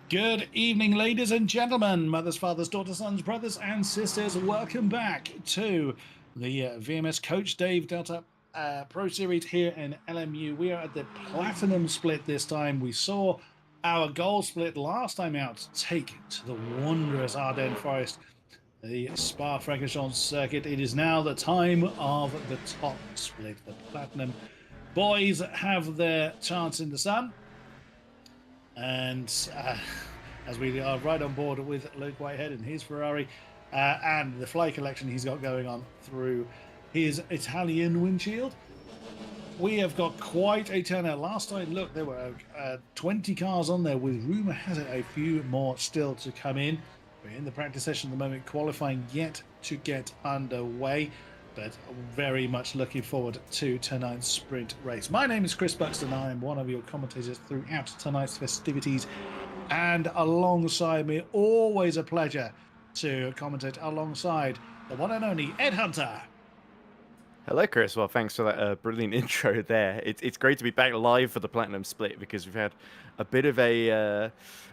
Good evening, ladies and gentlemen, mothers, fathers, daughters, sons, brothers, and sisters. Welcome back to the VMS Coach Dave Delta Pro Series here in LMU. We are at the Platinum split this time. We saw our gold split last time out take to the wondrous Ardennes Forest, the Spa-Francorchamps circuit. It is now the time of the top split. The Platinum boys have their chance in the sun. And as we are right on board with Luke Whitehead and his Ferrari and the fly collection he's got going on through his Italian windshield, we have got quite a turnout. Last I looked, there were 20 cars on there, with rumour has it a few more still to come in. We're in the practice session at the moment, qualifying yet to get underway, but very much looking forward to tonight's sprint race. My name is Chris Buxton. I am one of your commentators throughout tonight's festivities, and alongside me, always a pleasure to commentate alongside the one and only Ed Hunter. Hello, Chris. Well, thanks for that brilliant intro there. It's great to be back live for the Platinum Split, because we've had a bit of a,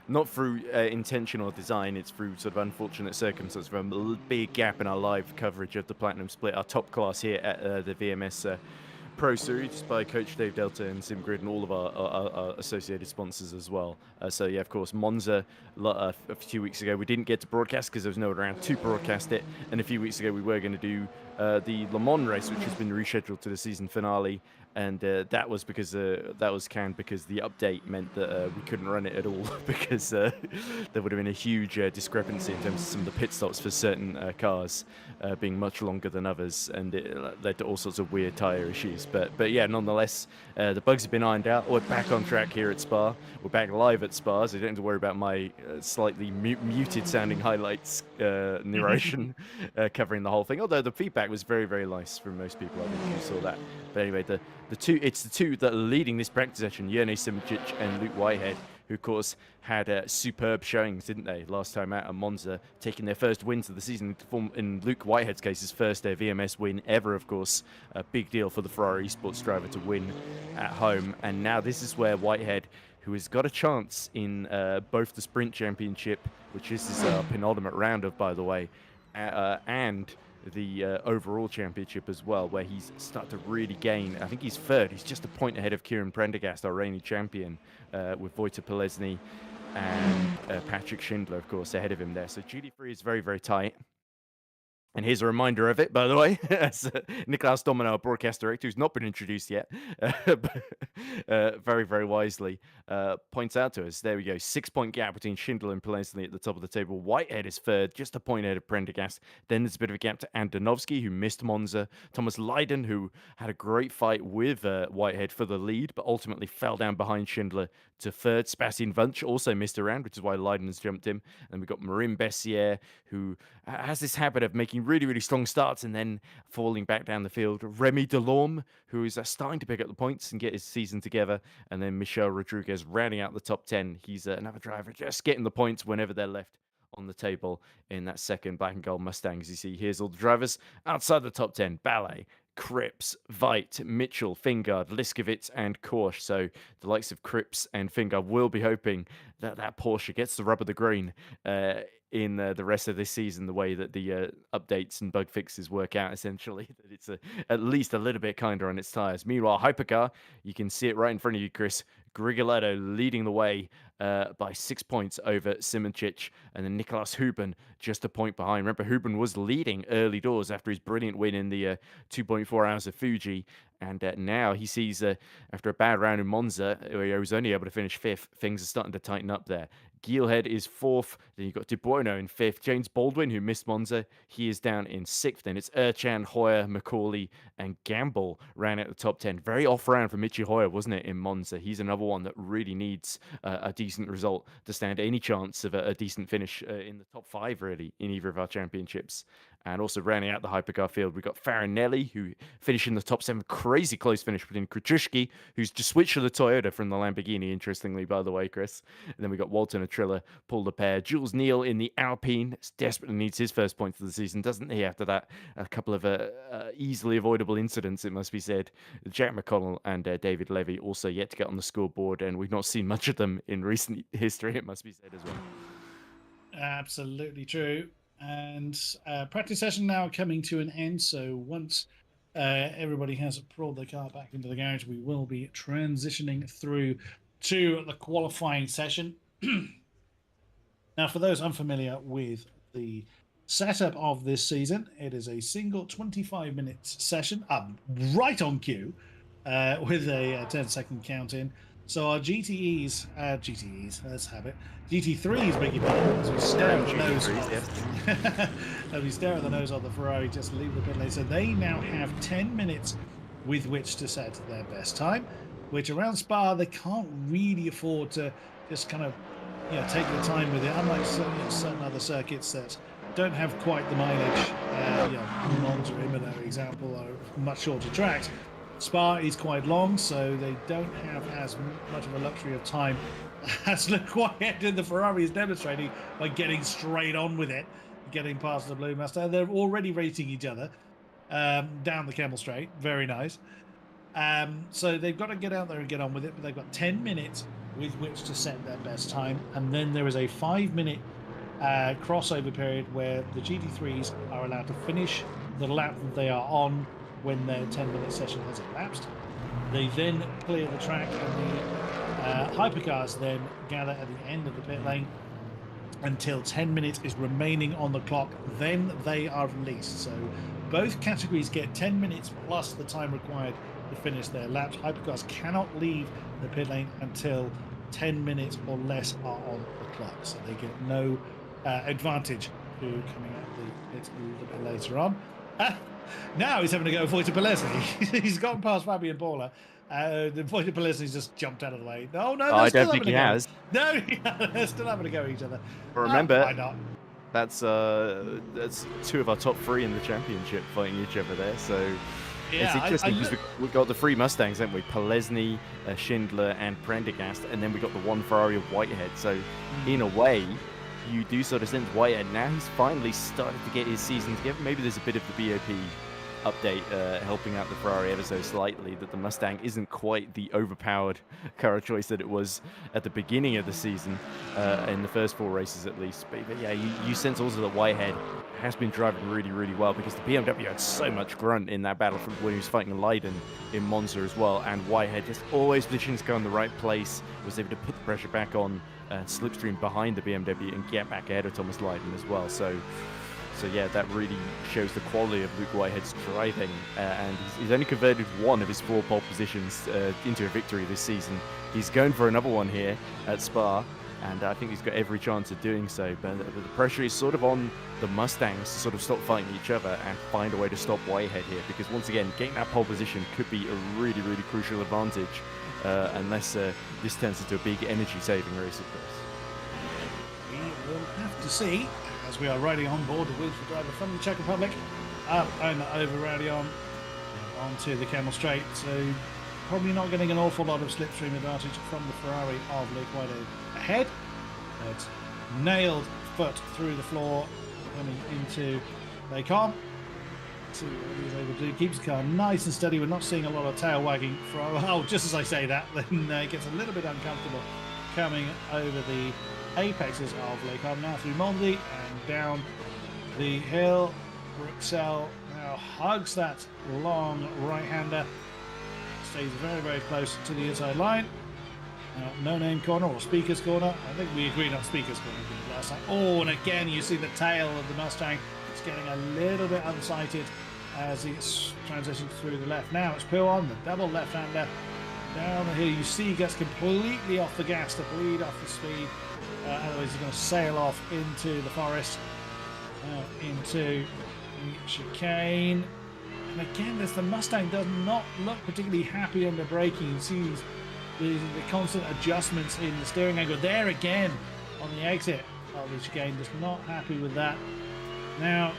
not through intentional design, it's through sort of unfortunate circumstances, from a big gap in our live coverage of the Platinum Split, our top class here at the VMS Pro Series by Coach Dave Delta and SimGrid and all of our associated sponsors as well. So yeah, of course, Monza a few weeks ago we didn't get to broadcast because there was no one around to broadcast it, and a few weeks ago we were going to do the Le Mans race, which has been rescheduled to the season finale, and that was because that was canned because the update meant that we couldn't run it at all because there would have been a huge discrepancy in terms of some of the pit stops for certain cars being much longer than others, and it led to all sorts of weird tyre issues. But yeah, nonetheless, the bugs have been ironed out. We're back on track here at Spa. We're back live at Spa, so you don't have to worry about my slightly muted sounding highlights narration covering the whole thing. Although the feedback was very, very nice from most people. I think you saw that. But anyway, it's the two that are leading this practice session, Jerne Simoncic and Luke Whitehead, who of course had superb showings, didn't they, last time out at Monza, taking their first wins of the season, in Luke Whitehead's case, his first VMS win ever, of course. A big deal for the Ferrari Esports driver to win at home. And now this is where Whitehead, who has got a chance in both the Sprint Championship, which this is our penultimate round of, by the way, and the overall championship as well, where he's started to really gain. I think he's third. He's just a point ahead of Kieran Prendergast, our reigning champion, with Wojciech Polesny and Patrick Schindler, of course, ahead of him there. So GD3 is very, very tight. And here's a reminder of it, by the way, as Niklaus Domino, our broadcast director, who's not been introduced yet, very, very wisely points out to us. There we go, 6-point gap between Schindler and Polesny at the top of the table. Whitehead is third, just a point ahead of Prendergast. Then there's a bit of a gap to Andonovski, who missed Monza. Thomas Leiden, who had a great fight with Whitehead for the lead, but ultimately fell down behind Schindler to third. Sebastian Wunsch also missed a round, which is why Leiden has jumped him. And we've got Marin Bessier, who has this habit of making really, really strong starts and then falling back down the field. Remy Delorme, who is starting to pick up the points and get his season together. And then Michel Rodriguez rounding out the top 10. He's another driver just getting the points whenever they're left on the table in that second black and gold Mustang. As you see, here's all the drivers outside the top 10. Ballet, Cripps, Veit, Mitchell, Fingard, Liskovitz, and Korsch. So the likes of Cripps and Fingard will be hoping that that Porsche gets the rub of the green in the rest of this season, the way that the updates and bug fixes work out, essentially. That it's at least a little bit kinder on its tyres. Meanwhile, Hypercar, you can see it right in front of you, Chris. Grigoletto leading the way by 6 points over Simoncic, and then Nicolas Huben just a point behind. Remember, Huben was leading early doors after his brilliant win in the 2.4 hours of Fuji, and now he sees, after a bad round in Monza, where he was only able to finish fifth, things are starting to tighten up there. Gielhead is fourth. Then you've got De Buono in fifth. James Baldwin, who missed Monza, he is down in sixth. Then it's Erchan, Hoyer, Macaulay, and Gamble ran out the top 10. Very off round for Michi Hoyer, wasn't it, in Monza? He's another one that really needs a decent result to stand any chance of a decent finish in the top 5, really, in either of our championships. And also rounding out the Hypercar field, we've got Farinelli, who finished in the top 7. Crazy close finish between Kruchushki, who's just switched to the Toyota from the Lamborghini, interestingly, by the way, Chris. And then we got Walton and Triller pulled a pair. Jules Neal in the Alpine desperately needs his first points of the season, doesn't he? After that, a couple of easily avoidable incidents, it must be said. Jack McConnell and David Levy also yet to get on the scoreboard, and we've not seen much of them in recent history, it must be said as well. Absolutely true. And practice session now coming to an end. So once everybody has brought their car back into the garage, we will be transitioning through to the qualifying session. Now, for those unfamiliar with the setup of this season, it is a single 25-minute session, right on cue, with a 10-second count in. So our GTEs, let's have it. GT3s, beg your pardon, as we stare at the nose. As we stare at the nose of the Ferrari, just leave the pit lane. So they now have 10 minutes with which to set their best time, which around Spa they can't really afford to just kind of take the time with it. Unlike certain other circuits that don't have quite the mileage, Monza, Imola, for example, are much shorter tracks. Spa is quite long, so they don't have as much of a luxury of time as Luke Whitehead and the Ferrari is demonstrating by getting straight on with it, getting past the Blue Mustang. They're already racing each other down the Camel Straight. Very nice. So they've got to get out there and get on with it, but they've got 10 minutes with which to set their best time. And then there is a 5-minute crossover period where the GT3s are allowed to finish the lap that they are on when their 10-minute session has elapsed. They then clear the track, and the Hypercars then gather at the end of the pit lane until 10 minutes is remaining on the clock. Then they are released. So both categories get 10 minutes plus the time required to finish their laps. Hypercars cannot leave the pit lane until 10 minutes or less are on the clock. So they get no advantage to coming out the pit a little bit later on. Now he's having to go avoid Palesny. He's gotten past Fabian Paula. The point of Palesny's just jumped out of the way. No, I don't think he has. No, they're still having to go at each other. But remember, why not? That's two of our top three in the championship fighting each other there. So it's interesting because we've got the three Mustangs, haven't we? Palesny, Schindler, and Prendergast, and then we got the one Ferrari of Whitehead. So in a way, you do sort of sense Whitehead now he's finally started to get his season together. Maybe there's a bit of the BOP update helping out the Ferrari ever so slightly, that the Mustang isn't quite the overpowered car choice that it was at the beginning of the season, in the first 4 races at least. But yeah, you sense also that Whitehead has been driving really, really well, because the BMW had so much grunt in that battle when he was fighting Leiden in Monza as well, and Whitehead just always positioned his car in the right place, was able to put the pressure back on slipstream behind the BMW and get back ahead of Thomas Leiden as well. So yeah, that really shows the quality of Luke Whitehead's driving, and he's only converted 1 of his 4 pole positions into a victory this season. He's going for another one here at Spa, and I think he's got every chance of doing so, but the pressure is sort of on the Mustangs to sort of stop fighting each other and find a way to stop Whitehead here, because once again, getting that pole position could be a really, really crucial advantage, unless this turns into a big energy-saving race, of course. We will have to see, as we are riding on board with the driver from the Czech Republic, up and over Radion onto the Camel Straight. So probably not getting an awful lot of slipstream advantage from the Ferrari of Luke Whitehead ahead. But nailed foot through the floor coming into Lakon. See what he's able to do. Keeps the car nice and steady. We're not seeing a lot of tail wagging from. Oh, just as I say that, then it gets a little bit uncomfortable coming over the apexes of Lakon, now through Mondi and down the hill. Bruxelles now hugs that long right-hander, stays very, very close to the inside line. No name corner or speaker's corner. I think we agreed on speaker's corner last time. Oh, and again you see the tail of the Mustang. It's getting a little bit unsighted as it's transitioned through the left. Now it's Puon, the double left-hander. Down the hill, you see he gets completely off the gas to bleed off the speed. Otherwise he's going to sail off into the forest, into the chicane. And again, the Mustang does not look particularly happy under braking. You see the constant adjustments in the steering angle. There again on the exit of the chicane, just not happy with that. Now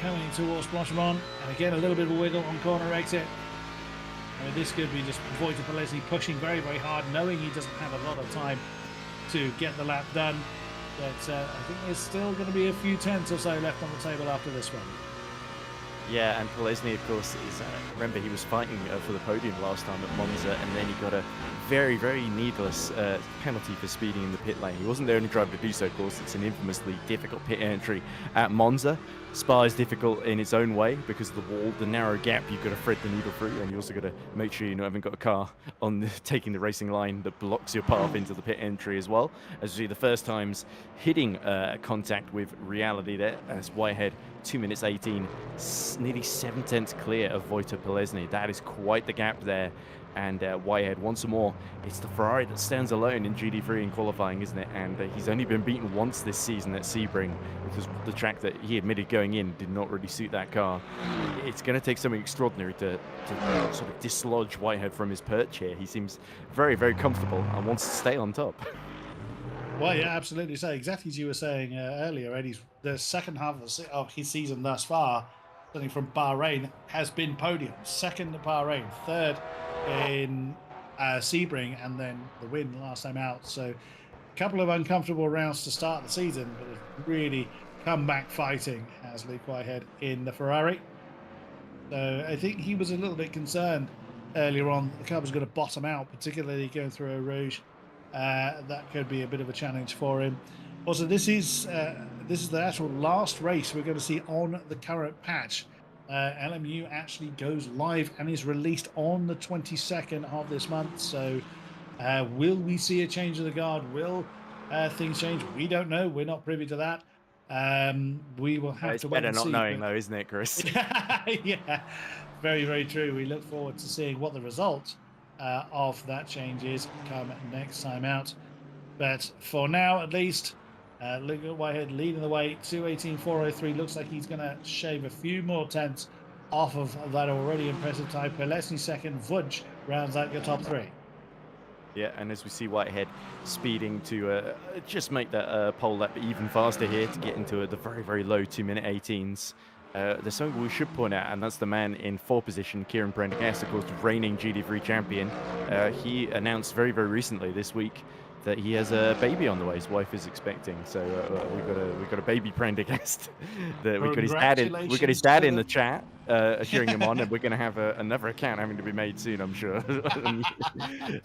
coming towards Blanchemont, and again a little bit of a wiggle on corner exit. This could be just Voita Palesny pushing very, very hard, knowing he doesn't have a lot of time to get the lap done. But I think there's still going to be a few tenths or so left on the table after this one. Yeah, and Polesny, of course, is remember he was fighting for the podium last time at Monza, and then he got a very, very needless penalty for speeding in the pit lane. He wasn't the only driver to do so, of course. It's an infamously difficult pit entry at Monza. Spa is difficult in its own way because of the wall, the narrow gap you've got to thread the needle through, and you also got to make sure you haven't got a car on taking the racing line that blocks your path into the pit entry as well. As you see, the first times hitting contact with reality there, as Whitehead 2 minutes 18, nearly 7 tenths clear of Wojtek Polesny. That is quite the gap there. And Whitehead, once more, it's the Ferrari that stands alone in GD3 in qualifying, isn't it? And he's only been beaten once this season at Sebring, because the track that he admitted going in did not really suit that car. It's going to take something extraordinary to sort of dislodge Whitehead from his perch here. He seems very, very comfortable and wants to stay on top. Well, yeah, absolutely. So exactly as you were saying earlier, Eddie, the second half of his season thus far, certainly from Bahrain, has been podium. Second at Bahrain, third in Sebring, and then the win last time out. So a couple of uncomfortable rounds to start the season, but it's really come back fighting as Luke Whitehead in the Ferrari. So I think he was a little bit concerned earlier on the car was going to bottom out, particularly going through Eau Rouge. That could be a bit of a challenge for him. Also, this is the actual last race we're going to see on the current patch. LMU actually goes live and is released on the 22nd of this month. So will we see a change of the guard? Will things change? We don't know. We're not privy to that. We will have to wait and see. It's better not knowing, though, isn't it, Chris? Yeah, very, very true. We look forward to seeing what the result of that change is come next time out. But for now, at least, Luke Whitehead leading the way, 2:18.403. Looks like he's going to shave a few more tenths off of that already impressive time. Polesny second, Vudge rounds out your top three. Yeah, and as we see Whitehead speeding to just make that pole lap even faster here to get into the very, very low 2-minute 18s. There's something we should point out, and that's the man in 4th position, Kieran Prendergast, of course, reigning GD3 champion. He announced very, very recently this week that he has a baby on the way. His wife is expecting, so we've got a baby Prendergast. We got his dad in the chat cheering him on, and we're going to have another account having to be made soon, I'm sure,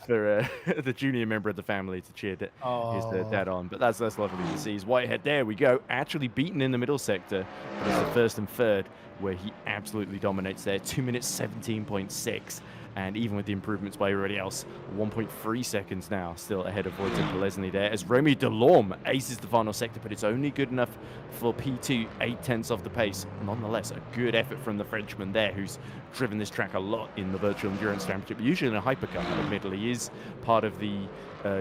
for the junior member of the family to cheer his dad on. But that's lovely to see. His Whitehead, there we go, actually beaten in the middle sector, but it's the first and third where he absolutely dominates there. 2 minutes 17.6. And even with the improvements by everybody else, 1.3 seconds now, still ahead of Wojtek Polesny there, as Romy Delorme aces the final sector, but it's only good enough for P2, 8 tenths off the pace. Nonetheless, a good effort from the Frenchman there, who's driven this track a lot in the Virtual Endurance Championship, usually in a hypercar. Admittedly, he is part of the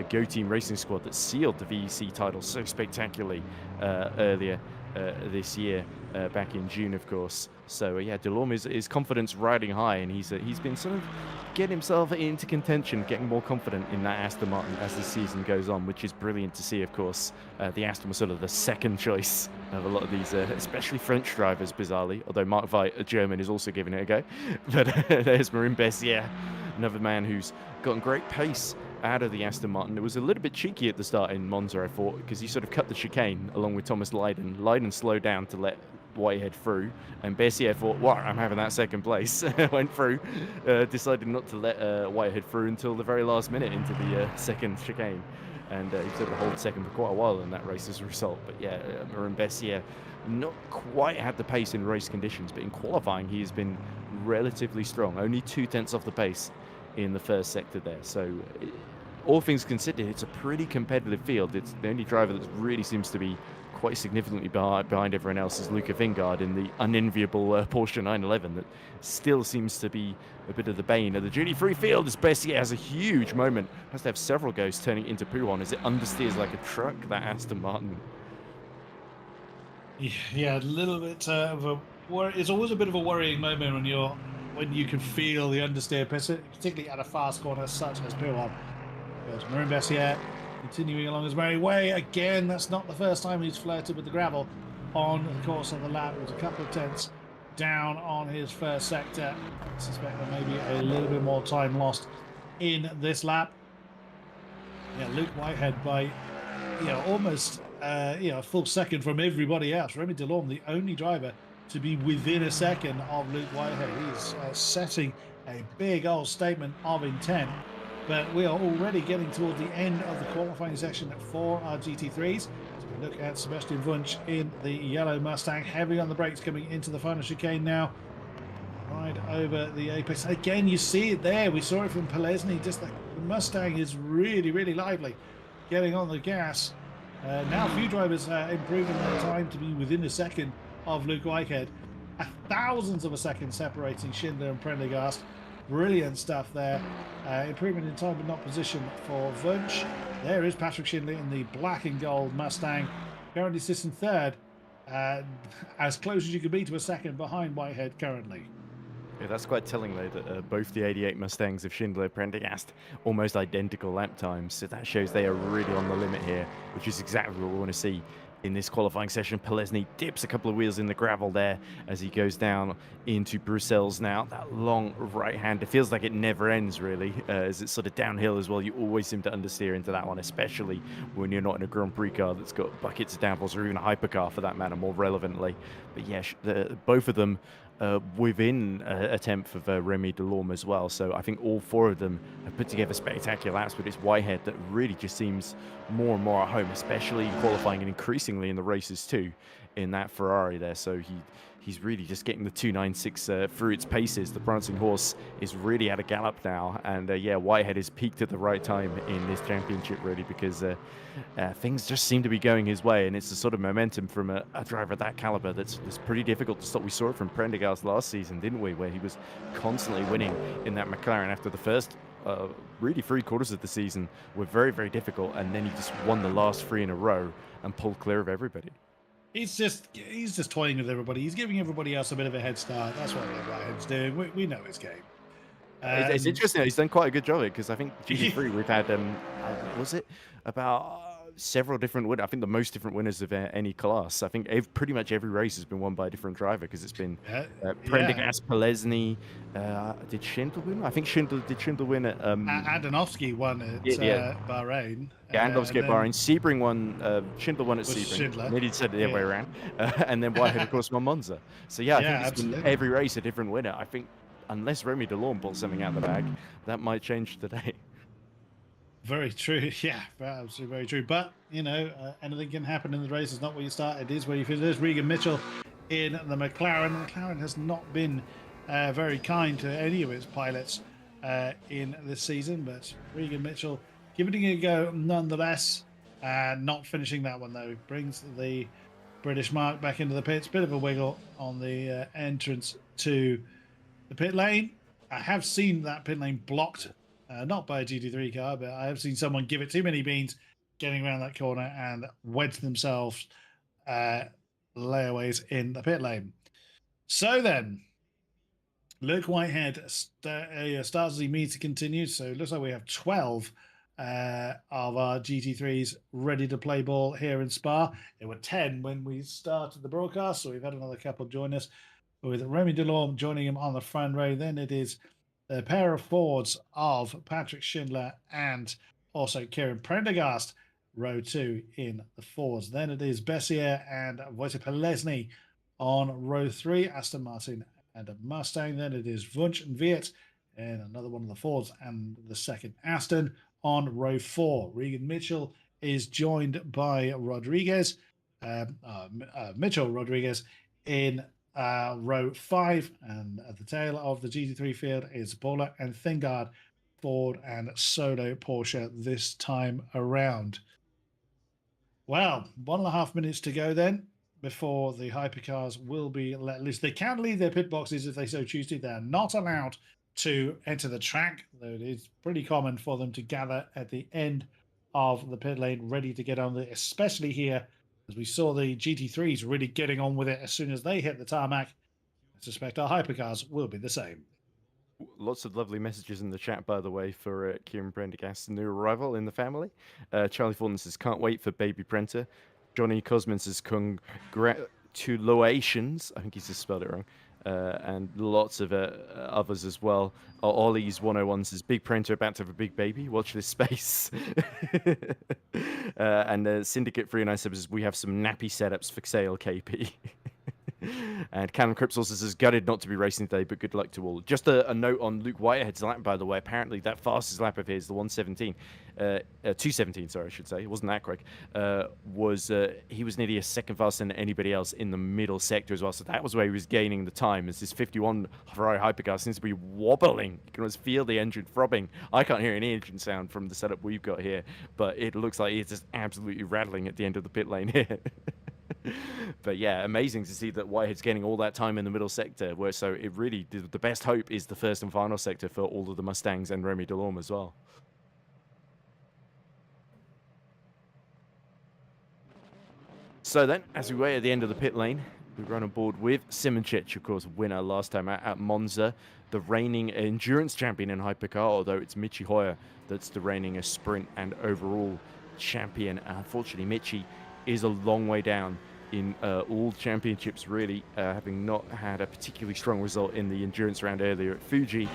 Go Team Racing Squad that sealed the VEC title so spectacularly earlier this year, back in June, of course. So yeah, Delorme is confidence riding high, and he's been sort of getting himself into contention, getting more confident in that Aston Martin as the season goes on, which is brilliant to see, of course. The Aston was sort of the second choice of a lot of these, especially French drivers, bizarrely, although Mark Veit, a German, is also giving it a go. But there's Marin Bessier, another man who's gotten great pace out of the Aston Martin. It was a little bit cheeky at the start in Monza, I thought, because he sort of cut the chicane along with Thomas Lydon. Lydon slowed down to let Whitehead through, and Bessier thought, wow, I'm having that second place. Went through, decided not to let Whitehead through until the very last minute into the second chicane, and he sort of hold second for quite a while in that race as a result. But yeah, Marin Bessier not quite had the pace in race conditions, but in qualifying he has been relatively strong, only 2 tenths off the pace in the first sector there. So all things considered, it's a pretty competitive field. It's the only driver that really seems to be quite significantly behind everyone else is Luca Vingard in the unenviable Porsche 911 that still seems to be a bit of the bane of the GD3 field, as Bessier has a huge moment, has to have several goes turning into Pouhon as it understeers like a truck, that Aston Martin. Yeah, a little bit of a it's always a bit of a worrying moment when you can feel the understeer, particularly at a fast corner such as Pouhon. There's Marin Bessier continuing along his merry way. Again, that's not the first time he's flirted with the gravel on the course of the lap. It was a couple of tenths down on his first sector. I suspect there may be a little bit more time lost in this lap. Yeah, Luke Whitehead by almost a full second from everybody else. Remy Delorme, the only driver to be within a second of Luke Whitehead. He's setting a big old statement of intent. But we are already getting toward the end of the qualifying session for our GT3s. So we look at Sebastian Wunsch in the yellow Mustang, heavy on the brakes coming into the final chicane now. Right over the apex. Again, you see it there. We saw it from Pelesny. Just the Mustang is really, really lively. Getting on the gas. Now a few drivers improving their time to be within a second of Luke Whitehead. Thousands of a second separating Schindler and Prendergast. Brilliant stuff there. Improvement in time but not position for Wunsch. There is Patrick Schindler in the black and gold Mustang. Currently sits in third. As close as you could be to a second behind Whitehead currently. Yeah, that's quite telling, though, that both the 88 Mustangs of Schindler and Prendergast almost identical lap times. So that shows they are really on the limit here, which is exactly what we want to see in this qualifying session. Pelesny dips a couple of wheels in the gravel there as he goes down into Bruxelles now. That long right hand, it feels like it never ends, really, as it's sort of downhill as well. You always seem to understeer into that one, especially when you're not in a Grand Prix car that's got buckets of downforce, or even a hypercar for that matter, more relevantly. But yeah, both of them within a tenth of Remy Delorme as well. So I think all four of them have put together spectacular laps, but it's Whitehead that really just seems more and more at home, especially qualifying and increasingly in the races too, in that Ferrari there. So he's really just getting the 296 through its paces. The prancing horse is really at a gallop now, and yeah, Whitehead is peaked at the right time in this championship, really, because things just seem to be going his way, and it's the sort of momentum from a driver of that caliber that's pretty difficult to stop. We saw it from Prendergast last season, didn't we, where he was constantly winning in that McLaren after the first really 3 quarters of the season were very, very difficult, and then he just won the last 3 in a row and pulled clear of everybody. He's just toying with everybody. He's giving everybody else a bit of a head start. That's what Whitehead's doing. We know his game. It's interesting. He's done quite a good job of it, because I think GT3 we've had was it about several different winners. I think the most different winners of any class. I think pretty much every race has been won by a different driver, because it's been Prendergast, Pelesny. Did Schindler win? I think Schindler win at Adanovsky won at Bahrain. Adanovsky at Bahrain. Sebring won. Schindler won at Sebring. Schindler. Maybe said it the other way around. And then Whitehead, of course, won Monza. So yeah, I think it's been every race a different winner. I think unless Remy Delorme pulls something out of the bag, that might change today. Very true. Yeah, absolutely very true. But, anything can happen in the race. It's not where you start. It is where you finish. There's Regan Mitchell in the McLaren. McLaren has not been very kind to any of its pilots in this season. But Regan Mitchell giving it a go nonetheless. Not finishing that one, though. Brings the British mark back into the pits. Bit of a wiggle on the entrance to the pit lane. I have seen that pit lane blocked. Not by a GT3 car, but I have seen someone give it too many beans getting around that corner and wedge themselves layaways in the pit lane. So then, Luke Whitehead starts as he means to continue. So it looks like we have 12 of our GT3s ready to play ball here in Spa. There were 10 when we started the broadcast, so we've had another couple join us, with Remy Delorme joining him on the front row. Then it is a pair of Fords of Patrick Schindler and also Kieran Prendergast, row 2 in the Fords. Then it is Bessier and Wojciech Pelesny on row 3, Aston Martin and a Mustang. Then it is Wunsch and Viet and another one of the Fords and the second Aston on row 4. Regan Mitchell is joined by Rodriguez, Mitchell Rodriguez in row 5, and at the tail of the GT3 field is Bowler and Thingard, Ford and Solo Porsche this time around. Well, 1.5 minutes to go then before the hypercars will be let loose. They can leave their pit boxes if they so choose to. They're not allowed to enter the track, though it is pretty common for them to gather at the end of the pit lane ready to get on there, especially here, as we saw the GT3s really getting on with it as soon as they hit the tarmac. I suspect our hypercars will be the same. Lots of lovely messages in the chat, by the way, for Kieran Prendergast's new arrival in the family. Charlie Fulton says, can't wait for baby Prenter. Johnny Cosman says, congratulations. I think he's just spelled it wrong. and lots of others as well. Ollie's 101 says, Big Printer about to have a big baby. Watch this space. And Syndicate 397 says, we have some nappy setups for sale, KP. And Callum Cripps also says, gutted not to be racing today, but good luck to all. Just a note on Luke Whitehead's lap, by the way. Apparently, that fastest lap of his, the 117, 217, sorry, I should say. It wasn't that quick. He was nearly a second faster than anybody else in the middle sector as well. So that was where he was gaining the time, as this 51 Ferrari Hypercar seems to be wobbling. You can almost feel the engine throbbing. I can't hear any engine sound from the setup we've got here, but it looks like it's just absolutely rattling at the end of the pit lane here. But yeah, amazing to see that Whitehead's getting all that time in the middle sector, where so it really, the best hope is the first and final sector for all of the Mustangs and Remy Delorme as well. So then, as we wait at the end of the pit lane, we run on board with Simčić, of course, winner last time at Monza, the reigning endurance champion in Hypercar, although it's Michi Hoyer that's the reigning sprint and overall champion. Unfortunately, Michi is a long way down in all championships, really, having not had a particularly strong result in the endurance round earlier at Fuji.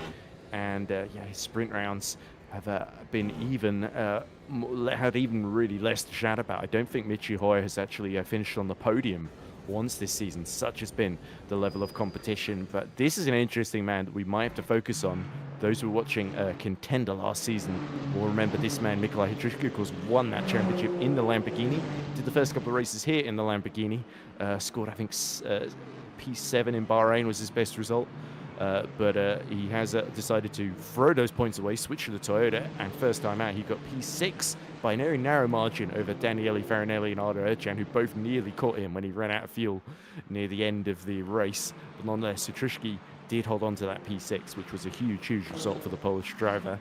And yeah, his sprint rounds have been even, had even really less to shout about. I don't think Michi Hoyer has actually finished on the podium once this season. Such has been the level of competition. But this is an interesting man that we might have to focus on. Those who were watching Contender last season will remember this man, Nikolai Hydrushka, of course, won that championship in the Lamborghini. Did the first couple of races here in the Lamborghini. Scored, I think, P7 in Bahrain was his best result. But he has decided to throw those points away, switch to the Toyota, and first time out he got P6 by a very narrow margin over Daniele Farinelli and Ardo Ercan, who both nearly caught him when he ran out of fuel near the end of the race. But nonetheless, Hydrushka did hold on to that P6, which was a huge, huge result for the Polish driver.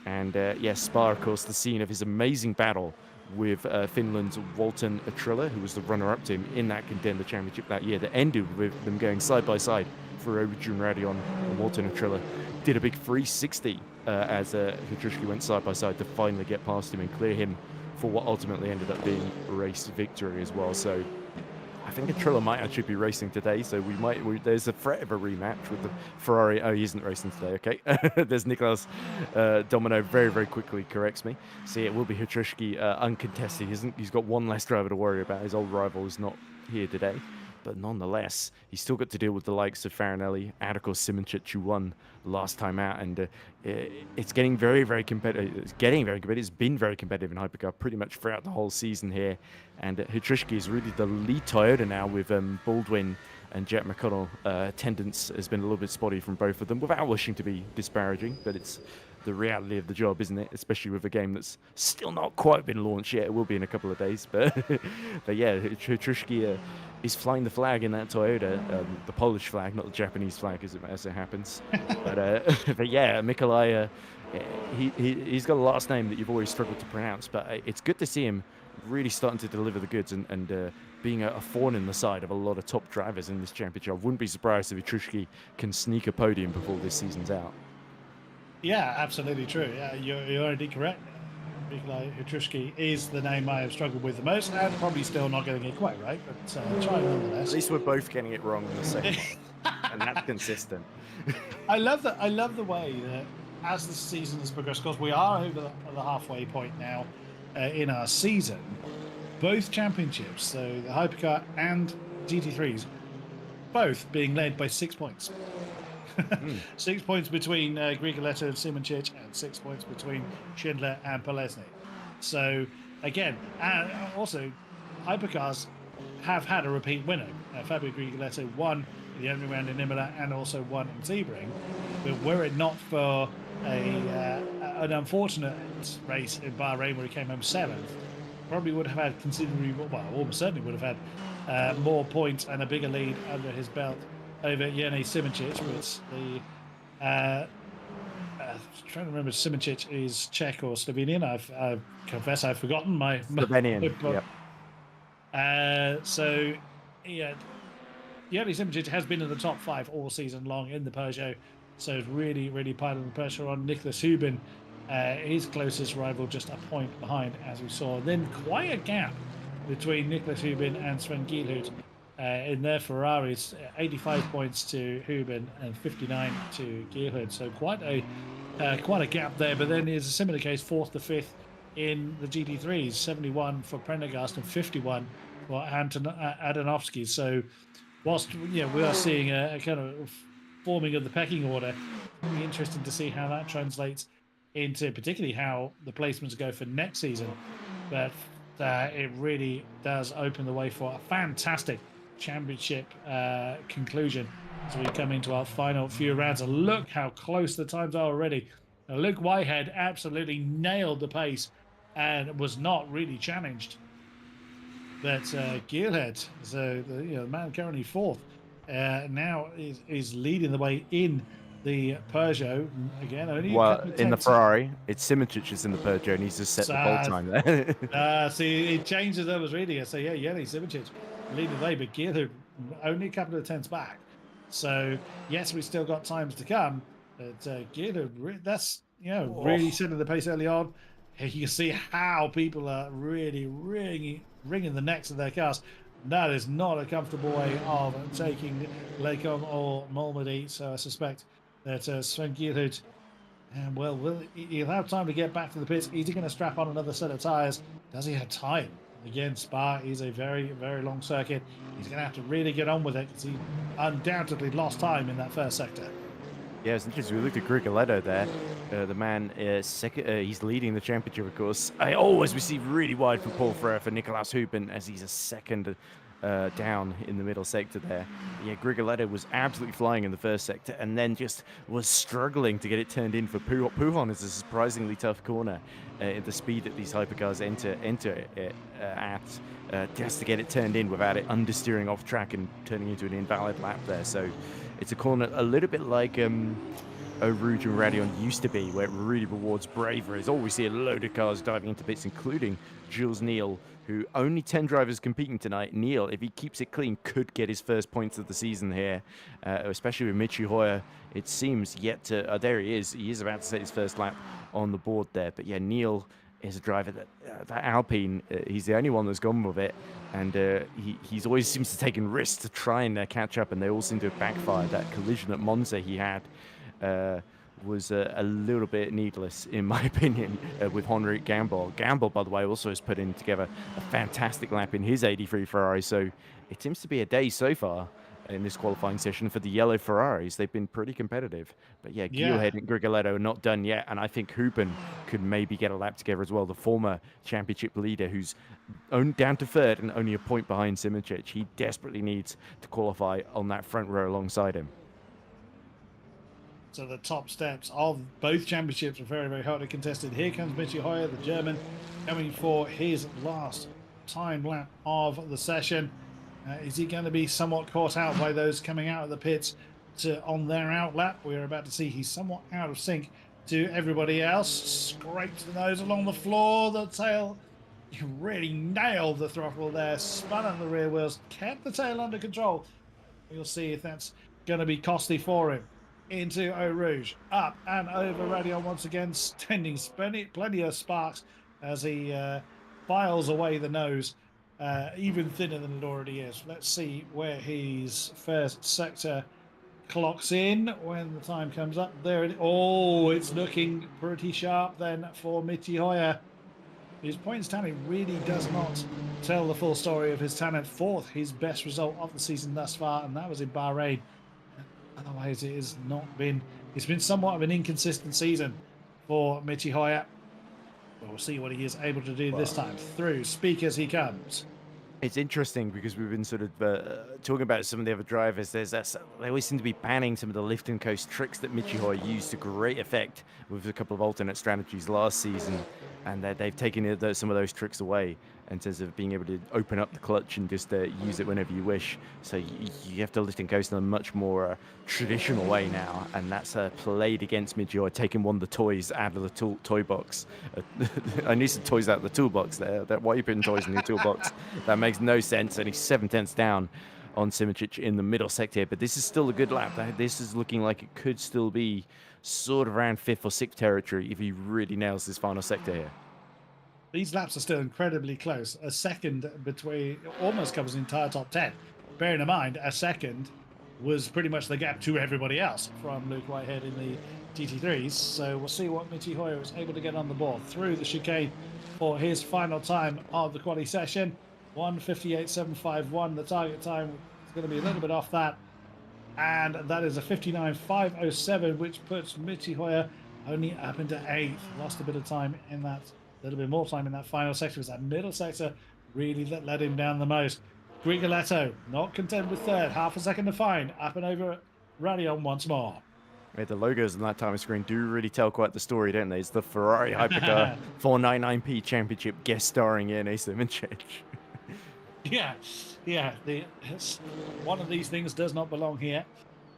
And yes, Spa, of course, the scene of his amazing battle with Finland's Walton Atrilla, who was the runner-up to him in that Contender Championship that year, that ended with them going side-by-side for Jun Radion and Walton Atrilla. Did a big 360 as Hydrushka went side-by-side to finally get past him and clear him for what ultimately ended up being a race victory as well. So I think Atrilla might actually be racing today, so there's a threat of a rematch with the Ferrari. Oh, he isn't racing today, okay. There's Nicolas Domino very, very quickly corrects me. See, it will be Hydrushka uncontested. He's got one less driver to worry about. His old rival is not here today. But nonetheless, he's still got to deal with the likes of Farinelli and, of course, Simčić, who won last time out. And it's getting very, very competitive. It's getting very competitive. It's been very competitive in Hypercar pretty much throughout the whole season here. And Hydrushka is really the lead Toyota now with Baldwin and Jet McConnell. Attendance has been a little bit spotty from both of them, without wishing to be disparaging. But it's the reality of the job, isn't it? Especially with a game that's still not quite been launched yet. It will be in a couple of days. But yeah, Hydrushka is flying the flag in that Toyota, the Polish flag, not the Japanese flag, as it happens. But yeah, Mikolai, he's got a last name that you've always struggled to pronounce, but it's good to see him really starting to deliver the goods and being a thorn in the side of a lot of top drivers in this championship. I wouldn't be surprised if Hydrushka can sneak a podium before this season's out. Yeah, absolutely true. Yeah, you're indeed correct. Nikolai Hydrushka is the name I have struggled with the most, and probably still not getting it quite right, but try nonetheless. At least we're both getting it wrong in the second one, and that's consistent. I love the way that as the season has progressed, because we are over the halfway point now in our season, both championships, so the Hypercar and GT3s, both being led by 6 points. 6 points between Grigoletto and Simčić, and 6 points between Schindler and Polesny. So again, also Hypercars have had a repeat winner. Fabio Grigoletto won the opening round in Imola and also won in Sebring. But were it not for an unfortunate race in Bahrain where he came home 7th, probably would have had considerably, well, almost certainly would have had more points and a bigger lead under his belt over Jene Simčić, but the trying to remember, Simčić is Czech or Slovenian. I confess I've forgotten my Slovenian. Yep. So yeah, Jene Simčić has been in the top 5 all season long in the Peugeot, so it's really, really piling the pressure on. Nicholas Hubin, his closest rival, just a point behind, as we saw. Then quite a gap between Nicholas Hubin and Sven Gielhut in their Ferraris, 85 points to Huben and 59 to Gearhood. So quite a gap there. But then it's a similar case, fourth to fifth in the GT3s, 71 for Prendergast and 51 for Adanovsky. So whilst we are seeing a kind of forming of the pecking order, it'll be interesting to see how that translates into particularly how the placements go for next season. But it really does open the way for a fantastic championship conclusion as we come into our final few rounds. And look how close the times are already. Luke Whitehead absolutely nailed the pace and was not really challenged. But Gearhead, so the man currently fourth, now is leading the way in the Peugeot. Again, only a couple of in the tenths. Ferrari, it's Simic is in the Peugeot, and he's just set the pole time there. See, it changes. I was reading it. So yeah, Yeli Simic leading the way, but Gearhead only a couple of tenths back. So yes, we still got times to come, but Gearhead, that's really setting the pace early on. You can see how people are really wringing the necks of their cars. That is not a comfortable way of taking Lekong or Malmedy. So I suspect that Sven Geerhoed, he'll have time to get back to the pits. Is he going to strap on another set of tyres? Does he have time? Again, Spa is a very long circuit. He's going to have to really get on with it because he undoubtedly lost time in that first sector. Yeah, it's interesting. We looked at Grigoletto there. The man is second. He's leading the championship, of course. I always receive really wide for Paul Frere for Nicolas Huben as he's a second down in the middle sector there. Yeah, Grigoletto was absolutely flying in the first sector and then just was struggling to get it turned in for Pujon. Pujon is a surprisingly tough corner at the speed that these hypercars enter at just to get it turned in without it understeering off track and turning into an invalid lap there. So it's a corner a little bit like Eau Rouge and Radion used to be, where it really rewards bravery. There's always see a load of cars diving into bits, including Jules Neal, who only 10 drivers competing tonight. Neal, if he keeps it clean, could get his first points of the season here, especially with Michi Hoyer. It seems yet to... there he is. He is about to set his first lap on the board there. But yeah, Neal is a driver that Alpine, he's the only one that's gone with it, and he's always seems to take risks to try and catch up, and they all seem to have backfired. That collision at Monza he had was a little bit needless, in my opinion, with Henrik Gamble. Gamble, by the way, also has put in together a fantastic lap in his 83 Ferrari, so it seems to be a day so far in this qualifying session for the yellow Ferraris. They've been pretty competitive. But yeah, Geelhead and Grigoletto are not done yet, and I think Huben could maybe get a lap together as well, the former championship leader who's down to third and only a point behind Simic. He desperately needs to qualify on that front row alongside him. So the top steps of both championships are very hotly contested. Here comes Michi Hoyer, the German, coming for his last time lap of the session. Is he going to be somewhat caught out by those coming out of the pits on their out lap? We're about to see he's somewhat out of sync to everybody else. Scraped the nose along the floor. The tail, you really nailed the throttle there. Spun on the rear wheels, kept the tail under control. We'll see if that's going to be costly for him. Into Eau Rouge, up and over Radion once again, sending plenty of sparks as he files away the nose, even thinner than it already is. Let's see where his first sector clocks in when the time comes up. There it is. Oh, it's looking pretty sharp then for Michi Hoyer. His points tally really does not tell the full story of his talent. Fourth, his best result of the season thus far, and that was in Bahrain. Otherwise, it's been somewhat of an inconsistent season for Michi Hoyer. We'll see what he is able to do this time. Through speakers he comes. It's interesting because we've been sort of talking about some of the other drivers. They always seem to be banning some of the lift and coast tricks that Michi Hoyer used to great effect with a couple of alternate strategies last season, and they've taken some of those tricks away in terms of being able to open up the clutch and just use it whenever you wish. So you have to lift and coast in a much more traditional way now, and that's played against Michi Hoyer, taking one of the toys out of the toy box. I need some toys out of the toolbox there. Why are you putting toys in the toolbox? That makes no sense, and he's 7/10 down on Simic in the middle sector here, but this is still a good lap. This is looking like it could still be sort of around 5th or 6th territory if he really nails this final sector here. These laps are still incredibly close. A second between almost covers the entire top 10. bearing in mind, a second was pretty much the gap to everybody else from Luke Whitehead in the GT3s. So we'll see what Michi Hoyer is able to get on the board through the chicane for his final time of the quali session. 1:58.751. The target time is going to be a little bit off that. And that is a 59.507, which puts Michi Hoyer only up into 8th. Lost a bit of time in that, a little bit more time in that final sector. It was that middle sector really that let him down the most. Grigoletto not content with 3rd, half a second to find. Up and over Radion once more. Yeah, the logos on that time screen do really tell quite the story, don't they? It's the Ferrari Hypercar 499p Championship guest starring Yene Simoncic. Yeah, one of these things does not belong here.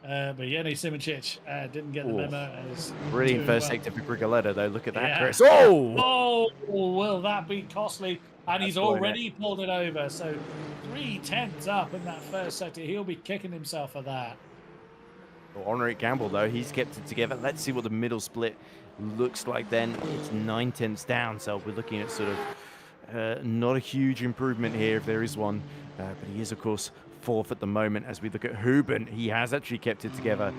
But Yene Simoncic didn't get the memo. Brilliant first sector for Grigoletto, though. Look at that, yeah. Chris. Oh! Oh, will that be costly? And he's already pulled it over. So 3/10 up in that first sector. He'll be kicking himself for that. Well, Henrik Gamble, though, he's kept it together. Let's see what the middle split looks like then. It's 9/10 down, so we're looking at sort of not a huge improvement here if there is one. But he is, of course, 4th at the moment. As we look at Huben, he has actually kept it together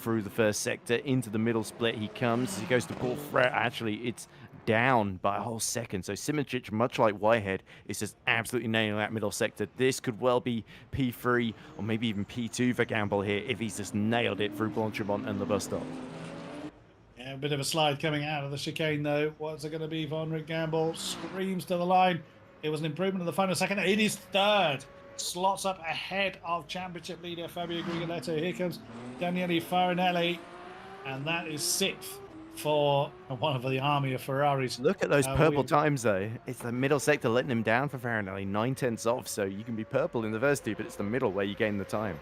through the first sector. Into the middle split he comes. As he goes to Paul Fret, actually, it's down by a whole second. So Simoncic, much like Whitehead, is just absolutely nailing that middle sector. This could well be P3 or maybe even P2 for Gamble here if he's just nailed it through Blanchimont and the bus stop. Yeah, a bit of a slide coming out of the chicane, though. What's it going to be? Von Rick Gamble screams to the line. It was an improvement in the final second. It is 3rd. Slots up ahead of championship leader Fabio Grigoletto. Here comes Daniele Farinelli. And that is 6th for one of the army of Ferraris. Look at those purple times, though. It's the middle sector letting him down for Farinelli. 9/10 off, so you can be purple in the first 2, but it's the middle where you gain the time.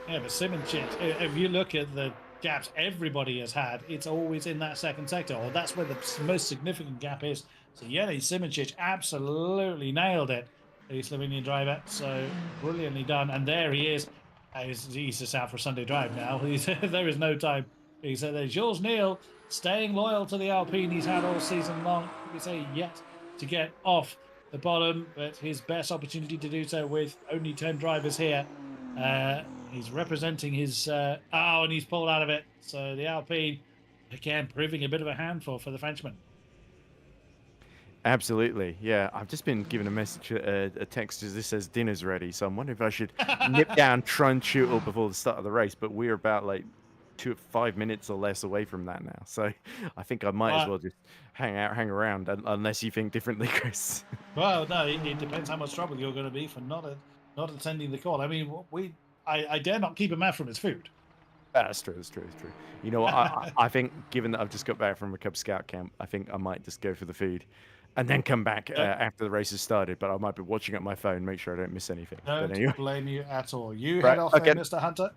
Yeah, but Simoncic, if you look at the gaps everybody has had, it's always in that second sector, or that's where the most significant gap is. So Yene Simoncic absolutely nailed it, the Slovenian driver. So brilliantly done. And there he is. He's just out for a Sunday drive now. There is no time. He said there's Jules Neal staying loyal to the Alpine he's had all season long. We say yet to get off the bottom, but his best opportunity to do so with only 10 drivers here. He's representing his and he's pulled out of it. So the Alpine again proving a bit of a handful for the Frenchman. Absolutely, yeah. I've just been given a message, a text as this says dinner's ready. So I'm wondering if I should nip down Trunchutl before the start of the race. But we're about like 5 minutes or less away from that now. So I think I might as well just hang around, unless you think differently, Chris. Well, no, it depends how much trouble you're going to be for not attending the call. I mean, I dare not keep him out from his food. That's true. You know what? I think, given that I've just got back from a Cub Scout camp, I think I might just go for the food and then come back after the race has started. But I might be watching at my phone, make sure I don't miss anything. Don't anyway. blame you at all. You head off there, Mr. Hunter.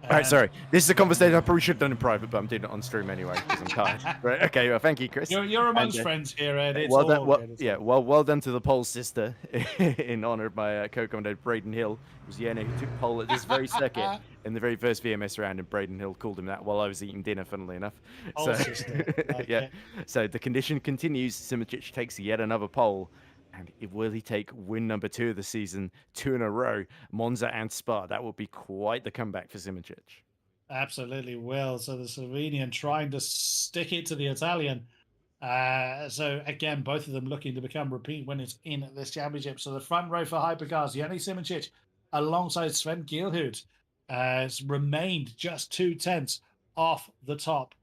All right, sorry. This is a conversation I probably should have done in private, but I'm doing it on stream anyway because I'm tired. Right? Okay. Well, thank you, Chris. You're amongst friends here, Ed. It's well all done. good. Well done to the pole sister in honor of my co-commentator Braden Hill. It was Yene who took pole at this very second in the very first VMS round, and Braden Hill called him that while I was eating dinner, funnily enough. Pole sister. Okay. Yeah. So the condition continues. Simoncic takes yet another pole. And will he take win number 2 of the season, 2 in a row, Monza and Spa? That would be quite the comeback for Simoncic. Absolutely will. So the Slovenian trying to stick it to the Italian. So again, both of them looking to become repeat winners in this championship. So the front row for Hypercars, Yene Simoncic alongside Sven Gielhut has remained just 2/10 off the top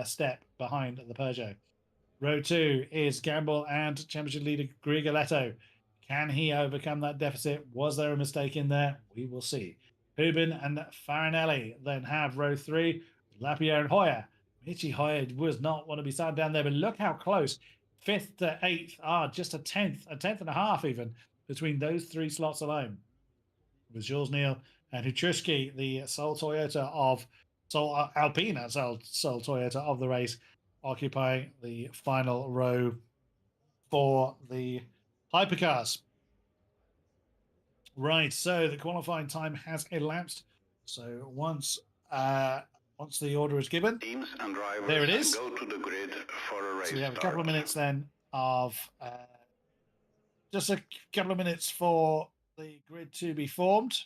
step behind the Peugeot. Row 2 is Gamble and championship leader Grigoletto. Can he overcome that deficit? Was there a mistake in there? We will see. Huben and Farinelli then have row 3, Lapierre and Hoyer. Michi Hoyer was not want to be sat down there, but look how close. 5th to 8th are just a tenth and a half even between those 3 slots alone. With Jules Neal and Hutruski, the sole Toyota of Alpina, sole Toyota of the race, occupying the final row for the Hypercars. Right, so the qualifying time has elapsed. So once the order is given, teams and drivers there it is. Go to the grid for a race so we have a start. couple of minutes then of just a couple of minutes for the grid to be formed.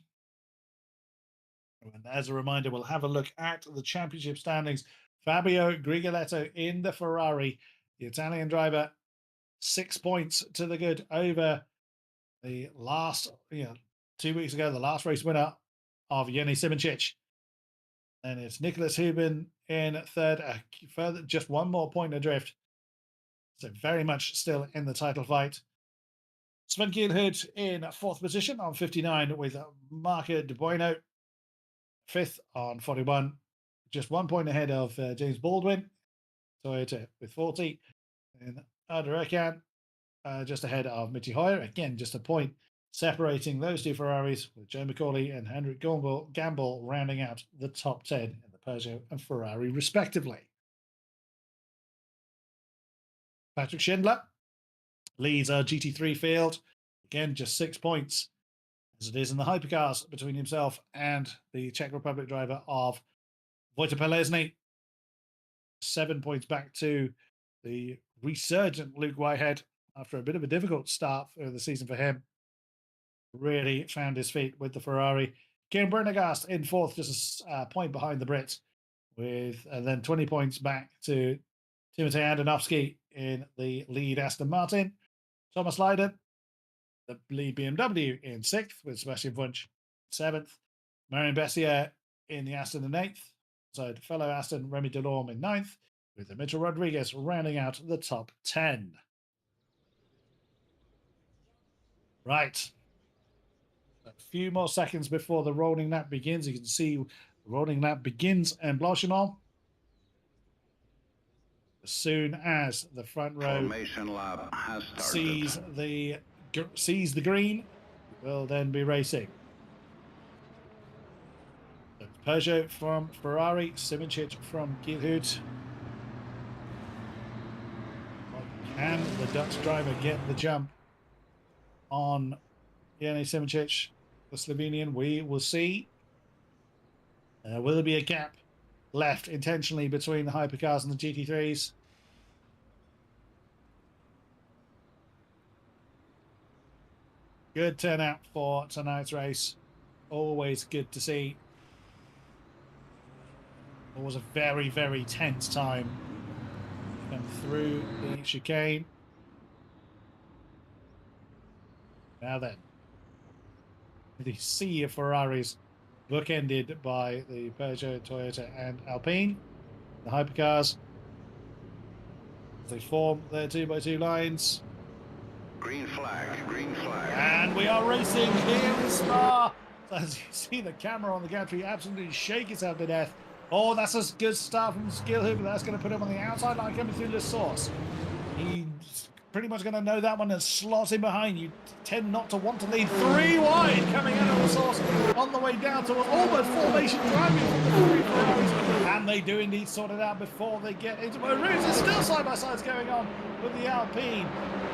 And as a reminder, we'll have a look at the championship standings. Fabio Grigoletto in the Ferrari, the Italian driver, 6 points to the good over the last, 2 weeks ago, the last race winner of Jenny Simoncic. And it's Nicholas Hubin in third, further just one more point adrift. So very much still in the title fight. Sven Gielhood in fourth position on 59 with Marco De Bueno fifth on 41. Just 1 point ahead of James Baldwin, Toyota with 40. And Arderekan just ahead of Mitty Hoyer. Again, just a point separating those two Ferraris with Joe McCauley and Henrik Gamble rounding out the top 10 in the Peugeot and Ferrari respectively. Patrick Schindler leads our GT3 field. Again, just 6 points, as it is in the hypercars, between himself and the Czech Republic driver of Wojtek Pelesny. 7 points back to the resurgent Luke Whitehead after a bit of a difficult start for the season for him. Really found his feet with the Ferrari. Kim Brennergast in fourth, just a point behind the Brit, with then 20 points back to Timotej Andonovski in the lead Aston Martin. Thomas Leiden, the lead BMW, in sixth, with Sebastian Wunsch seventh. Marion Bessier in the Aston in eighth. So fellow Aston Remy Delorme in ninth, with Mitchell Rodriguez rounding out the top 10. Right. A few more seconds before the rolling lap begins. You can see the rolling lap begins in Blanchimont. As soon as the front row Formation lap has started. sees the green, will then be racing. So Peugeot from Ferrari, Simoncic from Gielhood. Can the Dutch driver get the jump on Jenny Simoncic, the Slovenian? We will see. Will there be a gap left intentionally between the hypercars and the GT3s? Good turnout for tonight's race. Always good to see. It was a very, very tense time. Come through the chicane. Now then, the sea of Ferraris bookended by the Peugeot, Toyota and Alpine. The hypercars, they form their 2x2 lines. Green flag, green flag. And we are racing here in Spa. So as you see the camera on the gantry absolutely shake itself to death. Oh, that's a good start from Gielhood, but that's going to put him on the outside line coming through the source. He's pretty much going to know that one and slot in behind. You tend not to want to lead 3 wide coming out of the source on the way down to almost formation driving from the 3 Ferraris. And they do indeed sort it out before they get into my route. There's still side-by-sides going on with the Alpine.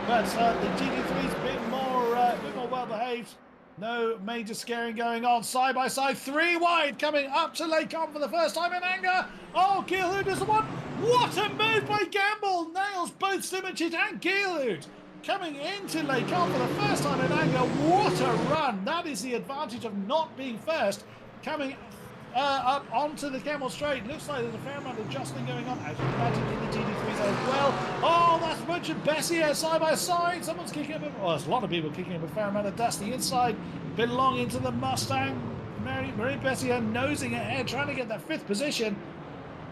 But the GT3's a bit more well-behaved. No major scaring going on. Side by side, 3 wide coming up to Les Combes for the first time in anger. Oh, Gielhood is the one. What a move by Gamble. Nails both Simoncic and Gielhood. Coming into Les Combes for the first time in anger. What a run. That is the advantage of not being first. Coming up onto the Camel Straight. Looks like there's a fair amount of adjusting going on, as you can imagine, in the GT3s as well. Oh, that's Wunsch and Bessier side by side. Someone's kicking up, well, there's a lot of people kicking up a fair amount of dust. The inside belonging to the Mustang. Marie Bessier nosing ahead, trying to get that 5th position.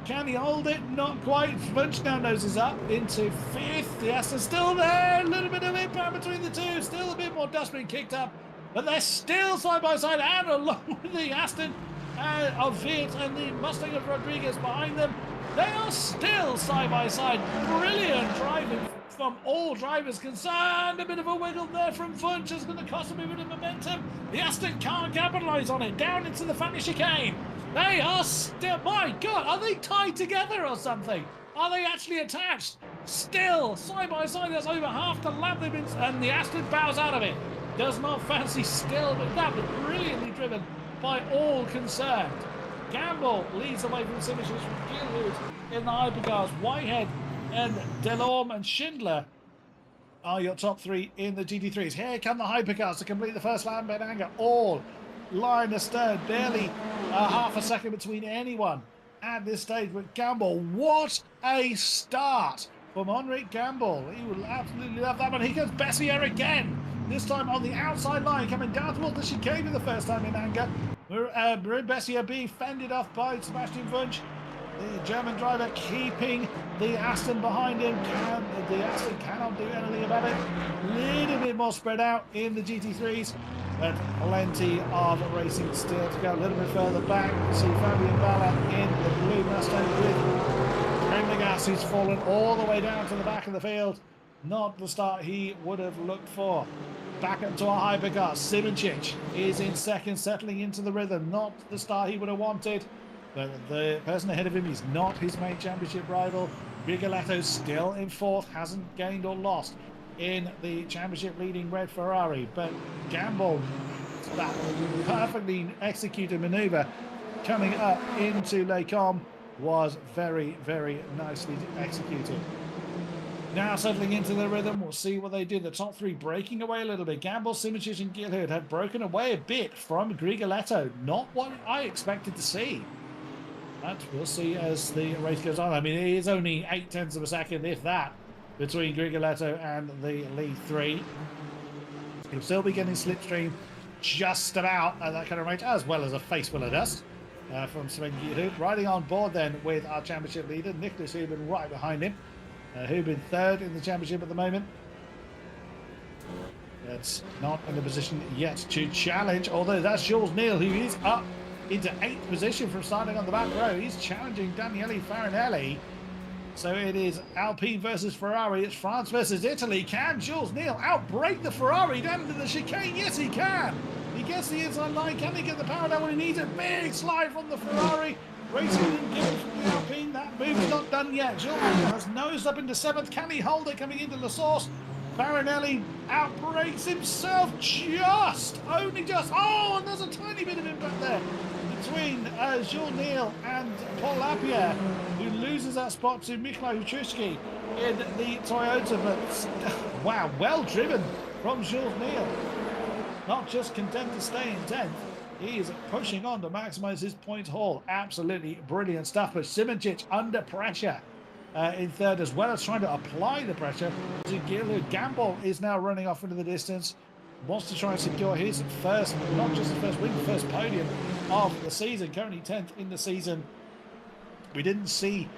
Can he hold it? Not quite. Wunsch now noses up into 5th. The Aston's still there. A little bit of impact between the two. Still a bit more dust being kicked up. But they're still side by side, and along with the Aston of Fiat and the Mustang of Rodriguez behind them, they are still side by side. Brilliant driving from all drivers concerned. A bit of a wiggle there from Wunsch is going to cost him a bit of momentum. The Aston can't capitalise on it. Down into the funny chicane. They are still, my God, are they tied together or something? Are they actually attached? Still side by side. That's over half the lap they've been, and the Aston bows out of it. Does not fancy still, but that was brilliantly driven by all concerned. Gamble leads away from Simoncic from Gielhood in the hypercars. Whitehead and Delorme and Schindler are your top three in the GT3s. Here come the Hypercars to complete the first lap. Benanga all line astern, barely half a second between anyone at this stage. But Gamble, what a start from Henrik Gamble. He would absolutely love that one. Here comes Bessier again, this time on the outside line, coming down towards the chicane for the first time in anger. Bessier being fended off by Sebastian Wunsch. The German driver keeping the Aston behind him. The Aston cannot do anything about it. A little bit more spread out in the GT3s, but plenty of racing still to go. A little bit further back, you see Fabian Balla in the blue Mustang with Prendergast, who's fallen all the way down to the back of the field. Not the start he would have looked for. Back up to our Hypercar. Simoncic is in second, settling into the rhythm. Not the start he would have wanted. But the person ahead of him is not his main championship rival. Rigoletto still in fourth, hasn't gained or lost in the championship leading red Ferrari. But Gamble, that perfectly executed maneuver coming up into Les Combes was very, very nicely executed. Now settling into the rhythm, we'll see what they do. The top three breaking away a little bit. Gamble, Simoncic and Gilhood have broken away a bit from Grigoletto. Not what I expected to see. But we'll see as the race goes on. I mean, it is only 0.8 of a second, if that, between Grigoletto and the lead three. He'll still be getting slipstream just about at that kind of range, as well as a face full of dust from Sven Gilhood. Riding on board then with our championship leader, Nicholas Hubin, right behind him. Hubin third in the championship at the moment. That's not in a position yet to challenge, although that's Jules Neal, who is up into 8th position from starting on the back row. He's challenging Daniele Farinelli. So it is Alpine versus Ferrari. It's France versus Italy. Can Jules Neal outbrake the Ferrari down into the chicane? Yes, he can. He gets the inside line. Can he get the power down when he needs it? Big slide from the Ferrari. Racing didn't give it from the Alpine. That move's not done yet. Jules Neal has nosed up into 7th. Can he hold it coming into La Source? Farinelli outbreaks himself only just. Oh, and there's a tiny bit of impact there between Jules Neal and Paul Lapierre, who loses that spot to Mikhail Huchuski in the Toyota. But wow, well driven from Jules Neal. Not just content to stay in 10th, he is pushing on to maximize his points haul. Absolutely brilliant stuff. But Simoncic under pressure in third, as well as trying to apply the pressure to Gilhood. Gamble is now running off into the distance. Wants to try and secure his first, not just the first win, the first podium of the season. Currently 10th in the season. We didn't see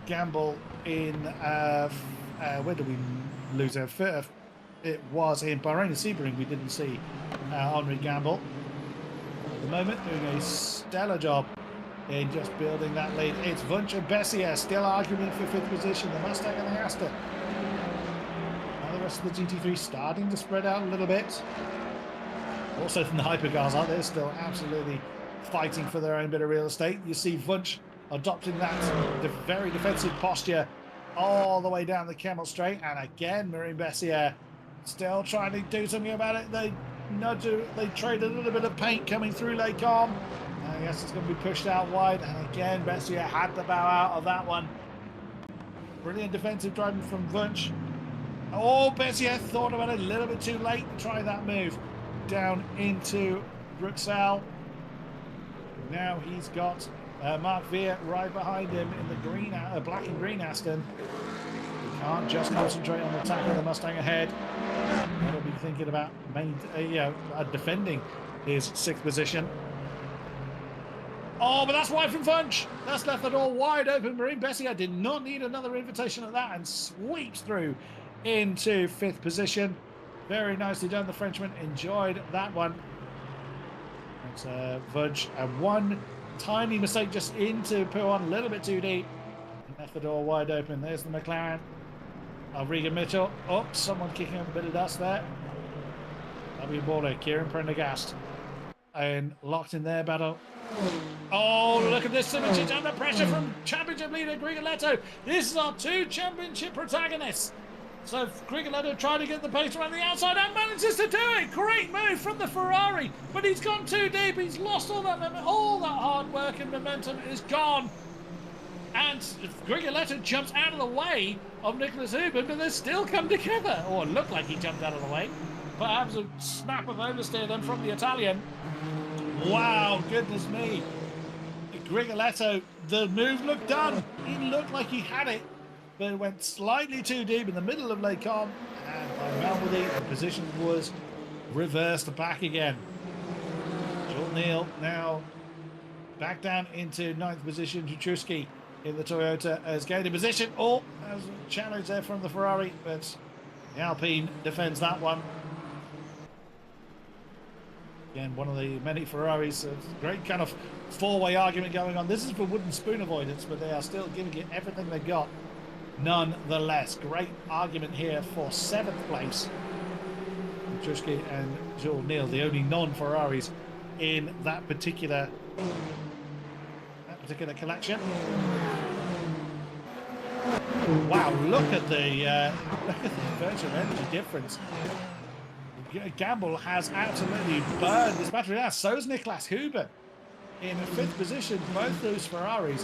Gamble in, where did we lose our fifth? It was in Bahrain and Sebring. We didn't see Henri Gamble. At the moment, doing a stellar job in just building that lead. It's Wunsch and Bessier still arguing for 5th position. The Mustang and the Aston. The rest of the GT3 starting to spread out a little bit. Also from the Hypercars out there, still absolutely fighting for their own bit of real estate. You see Wunsch adopting that very defensive posture all the way down the Kemmel Straight. And again, Marine Bessier still trying to do something about it. They trade a little bit of paint coming through Les Combes. I guess it's going to be pushed out wide. And again, Bessier had to bow out of that one. Brilliant defensive driving from Wunsch. Oh, Bessier thought about it a little bit too late to try that move down into Bruxelles. Now he's got Mark Veer right behind him in the green, black and green Aston. He can't just concentrate on attacking the Mustang ahead. He'll be thinking about defending his 6th position. Oh, but that's wide from Wunsch. That's left the door wide open. Marine Bessier did not need another invitation at that and sweeps through into 5th position. Very nicely done. The Frenchman enjoyed that one. It's Wunsch, and one tiny mistake just into Pouan, a little bit too deep. Left the door wide open. There's the McLaren of Regan Mitchell. Oh, someone kicking up a bit of dust there. W. Border, Kieran Prendergast, and locked in their battle. Oh, look at this image. It's under pressure from championship leader Grigoletto. This is our 2 championship protagonists. So Grigoletto trying to get the pace around the outside and manages to do it. Great move from the Ferrari, but he's gone too deep. He's lost all that hard work and momentum is gone. And Grigoletto jumps out of the way of Nicholas Huber, but they still come together. Or it looked like he jumped out of the way. Perhaps a snap of oversteer then from the Italian. Wow, goodness me. Grigoletto, the move looked done. He looked like he had it, but it went slightly too deep in the middle of Lake Com. And by Malmedy, the position was reversed back again. Joel Neal now back down into 9th position. Jutrowski in the Toyota has gained a position. Oh, there's a challenge there from the Ferrari, but the Alpine defends that one. Again, one of the many Ferraris. Great kind of four-way argument going on. This is for wooden spoon avoidance, but they are still giving it everything they got. Nonetheless, great argument here for 7th place. Jutrowski and Joel Neal, the only non-Ferraris in that particular collection. Wow, look at the virtual energy difference. Gamble has absolutely burned this battery out. So is Niklas Huber in 5th position. Both those Ferraris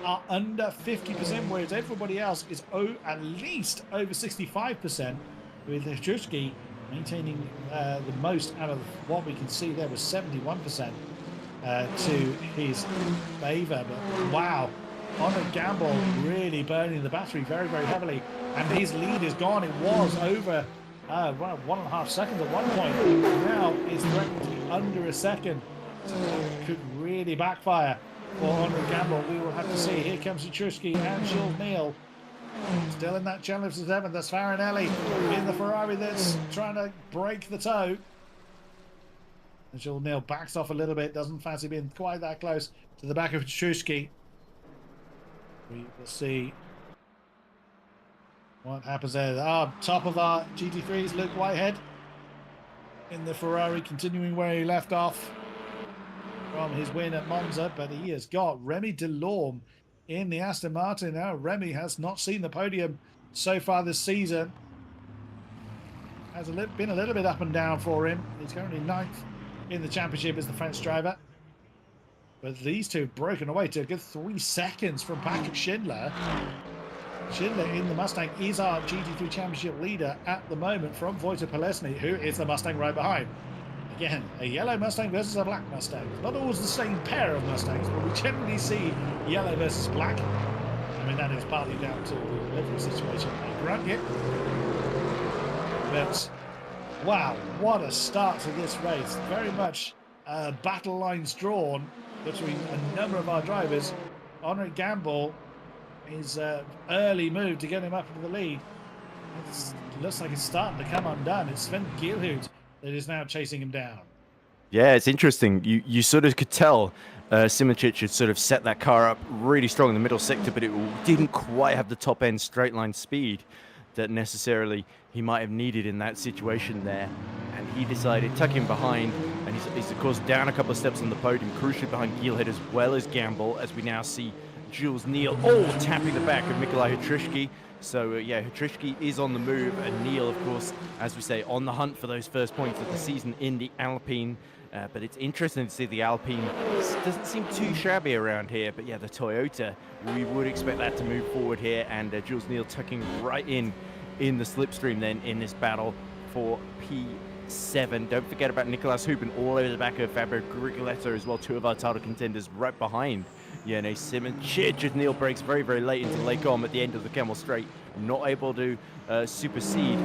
are under 50%, whereas everybody else is at least over 65%, with Jutrowski maintaining the most out of what we can see there was 71% to his favour. But wow, Honor Gamble really burning the battery very, very heavily, and his lead is gone. It was over 1.5 seconds at one point. Now it's threatening to be under a second. So that could really backfire for Honor Gamble. We will have to see. Here comes Jutrowski and Jules Neal. Still in that challenge for 7th. That's Farinelli in the Ferrari that's trying to break the toe. And Jules Neal backs off a little bit. Doesn't fancy being quite that close to the back of Jutrowski. We will see what happens there. Top of our GT3s, Luke Whitehead in the Ferrari, continuing where he left off from his win at Monza, but he has got Remy Delorme in the Aston Martin. Now Remy has not seen the podium so far this season. Has been a little bit up and down for him. He's currently 9th in the championship as the French driver. But these two have broken away to a good 3 seconds from Patrick Schindler. Schindler in the Mustang is our GT3 championship leader at the moment from Wojtek Polesny, who is the Mustang right behind. Again, a yellow Mustang versus a black Mustang. Not always the same pair of Mustangs, but we generally see yellow versus black. I mean, that is partly down to the delivery situation, I grant you. But, wow, what a start to this race. Very much battle lines drawn between a number of our drivers. Henrik Gamble, his early move to get him up into the lead. It looks like it's starting to come undone. It's Sven Gilhout that is now chasing him down. Yeah, it's interesting. You sort of could tell Simoncic had sort of set that car up really strong in the middle sector, but it didn't quite have the top end straight line speed that necessarily he might have needed in that situation there. And he decided tuck him behind, and he's of course down a couple of steps on the podium, crucially behind Gilhead as well as Gamble, as we now see Jules Neal tapping the back of Nikolai Jutrowski. So yeah, Jutrowski is on the move, and Neal, of course, as we say, on the hunt for those first points of the season in the Alpine. But it's interesting to see the Alpine doesn't seem too shabby around here. But yeah, the Toyota, we would expect that to move forward here, and Jules Neal tucking right in the slipstream then in this battle for P7. Don't forget about Nicolas Huben all over the back of Fabio Grigoletto as well, 2 of our title contenders right behind Jene Simoncic. As Neal breaks very, very late into Lake On at the end of the Camel Straight, not able to supersede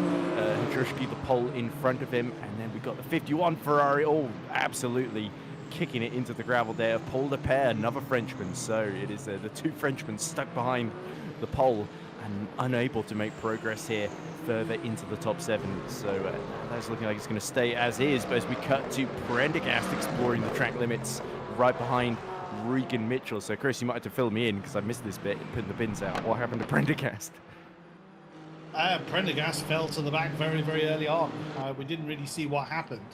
Jutrowski, the pole in front of him. And then we got the 51 Ferrari, absolutely kicking it into the gravel there. Paul de Pair, another Frenchman. So it is the 2 Frenchmen stuck behind the pole and unable to make progress here further into the top 7. So that's looking like it's going to stay as is. But as we cut to Prendergast exploring the track limits right behind Regan Mitchell. So Chris, you might have to fill me in because I missed this bit, putting the bins out. What happened to Prendergast? Prendergast fell to the back very, very early on. We didn't really see what happened.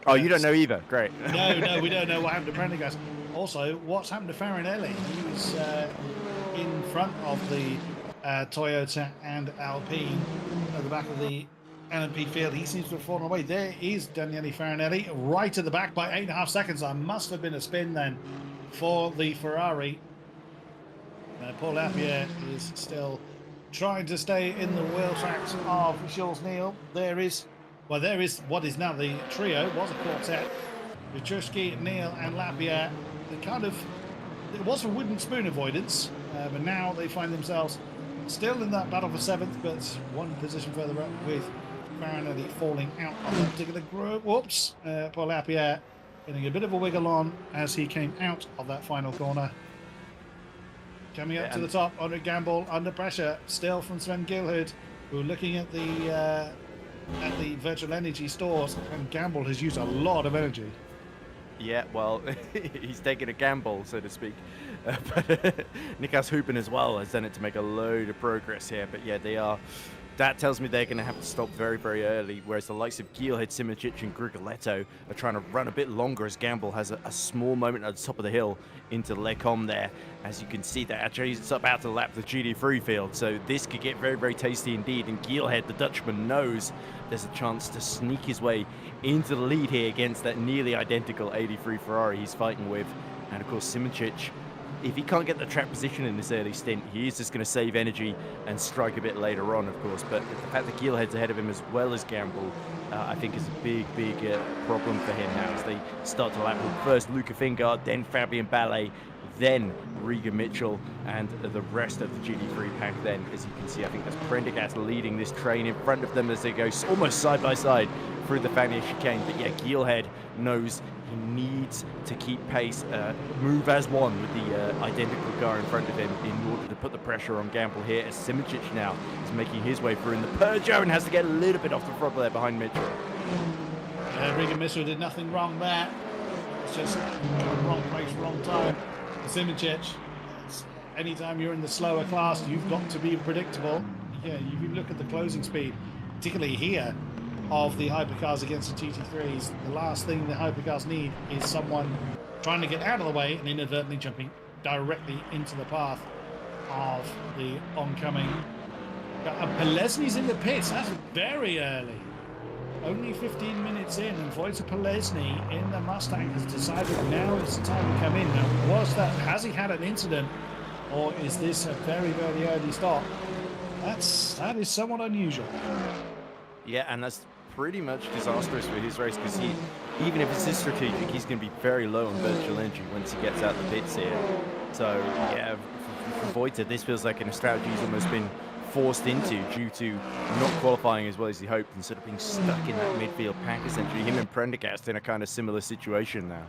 Oh, you don't know either? Great. No, we don't know what happened to Prendergast. Also, what's happened to Farinelli? He was in front of the Toyota and Alpine at the back of the LMP field. He seems to have fallen away. There is Daniele Farinelli right at the back by 8.5 seconds. That must have been a spin then for the Ferrari. Paul Lapierre is still trying to stay in the wheel tracks of Jules Neal. There is what is now the trio, was a quartet. Petrushki, Neal and Lapierre. It was a wooden spoon avoidance, but now they find themselves still in that battle for 7th, but one position further up with Marinelli falling out of that particular group. Whoops, Paul Lapierre getting a bit of a wiggle on as he came out of that final corner. Coming up to the top, Henrik Gamble under pressure, still from Sven Gilhood, who are looking at the virtual energy stores, and Gamble has used a lot of energy. Yeah, well, he's taking a gamble, so to speak. But Niklas Hupen as well has done it to make a load of progress here. But yeah, that tells me they're going to have to stop very, very early, whereas the likes of Gielhed, Simoncic and Grigoletto are trying to run a bit longer as Gamble has a small moment at the top of the hill into Lecom there. As you can see, that actually it's about to lap the GD3 field, so this could get very, very tasty indeed. And Gielhed, the Dutchman, knows there's a chance to sneak his way into the lead here against that nearly identical 83 Ferrari he's fighting with. And of course, Simoncic, if he can't get the track position in this early stint, he is just going to save energy and strike a bit later on, of course. But the fact that Gielhed's ahead of him as well as Gamble, I think is a big, big problem for him now as they start to lap first Luca Fingard, then Fabian Ballet, then Regan Mitchell, and the rest of the GD3 pack then. As you can see, I think that's Prendergast leading this train in front of them as they go almost side by side through the Fagnes chicane. But yeah, Gielhed knows he needs to keep pace, move as one with the identical car in front of him in order to put the pressure on Gamble here, as Simoncic now is making his way through in the Peugeot and has to get a little bit off the throttle there behind Mitchell. Regan Mitchell did nothing wrong there. It's just wrong place, wrong time. Simoncic, anytime you're in the slower class, you've got to be predictable. Yeah, you look at the closing speed, particularly here, of the hypercars against the GT3s. The last thing the hypercars need is someone trying to get out of the way and inadvertently jumping directly into the path of the oncoming. Pelesny's in the pits. That's very early. Only 15 minutes in, and Wojciech Pelesny in the Mustang has decided now it's time to come in. Now, has he had an incident, or is this a very, very early stop? That is somewhat unusual. Yeah, and that's pretty much disastrous for his race, because even if it's this strategic, he's going to be very low on virtual energy once he gets out the pits here. So yeah, for Wojciech, this feels like a strategy he's almost been forced into due to not qualifying as well as he hoped and sort of being stuck in that midfield pack essentially. Him and Prendergast in a kind of similar situation now.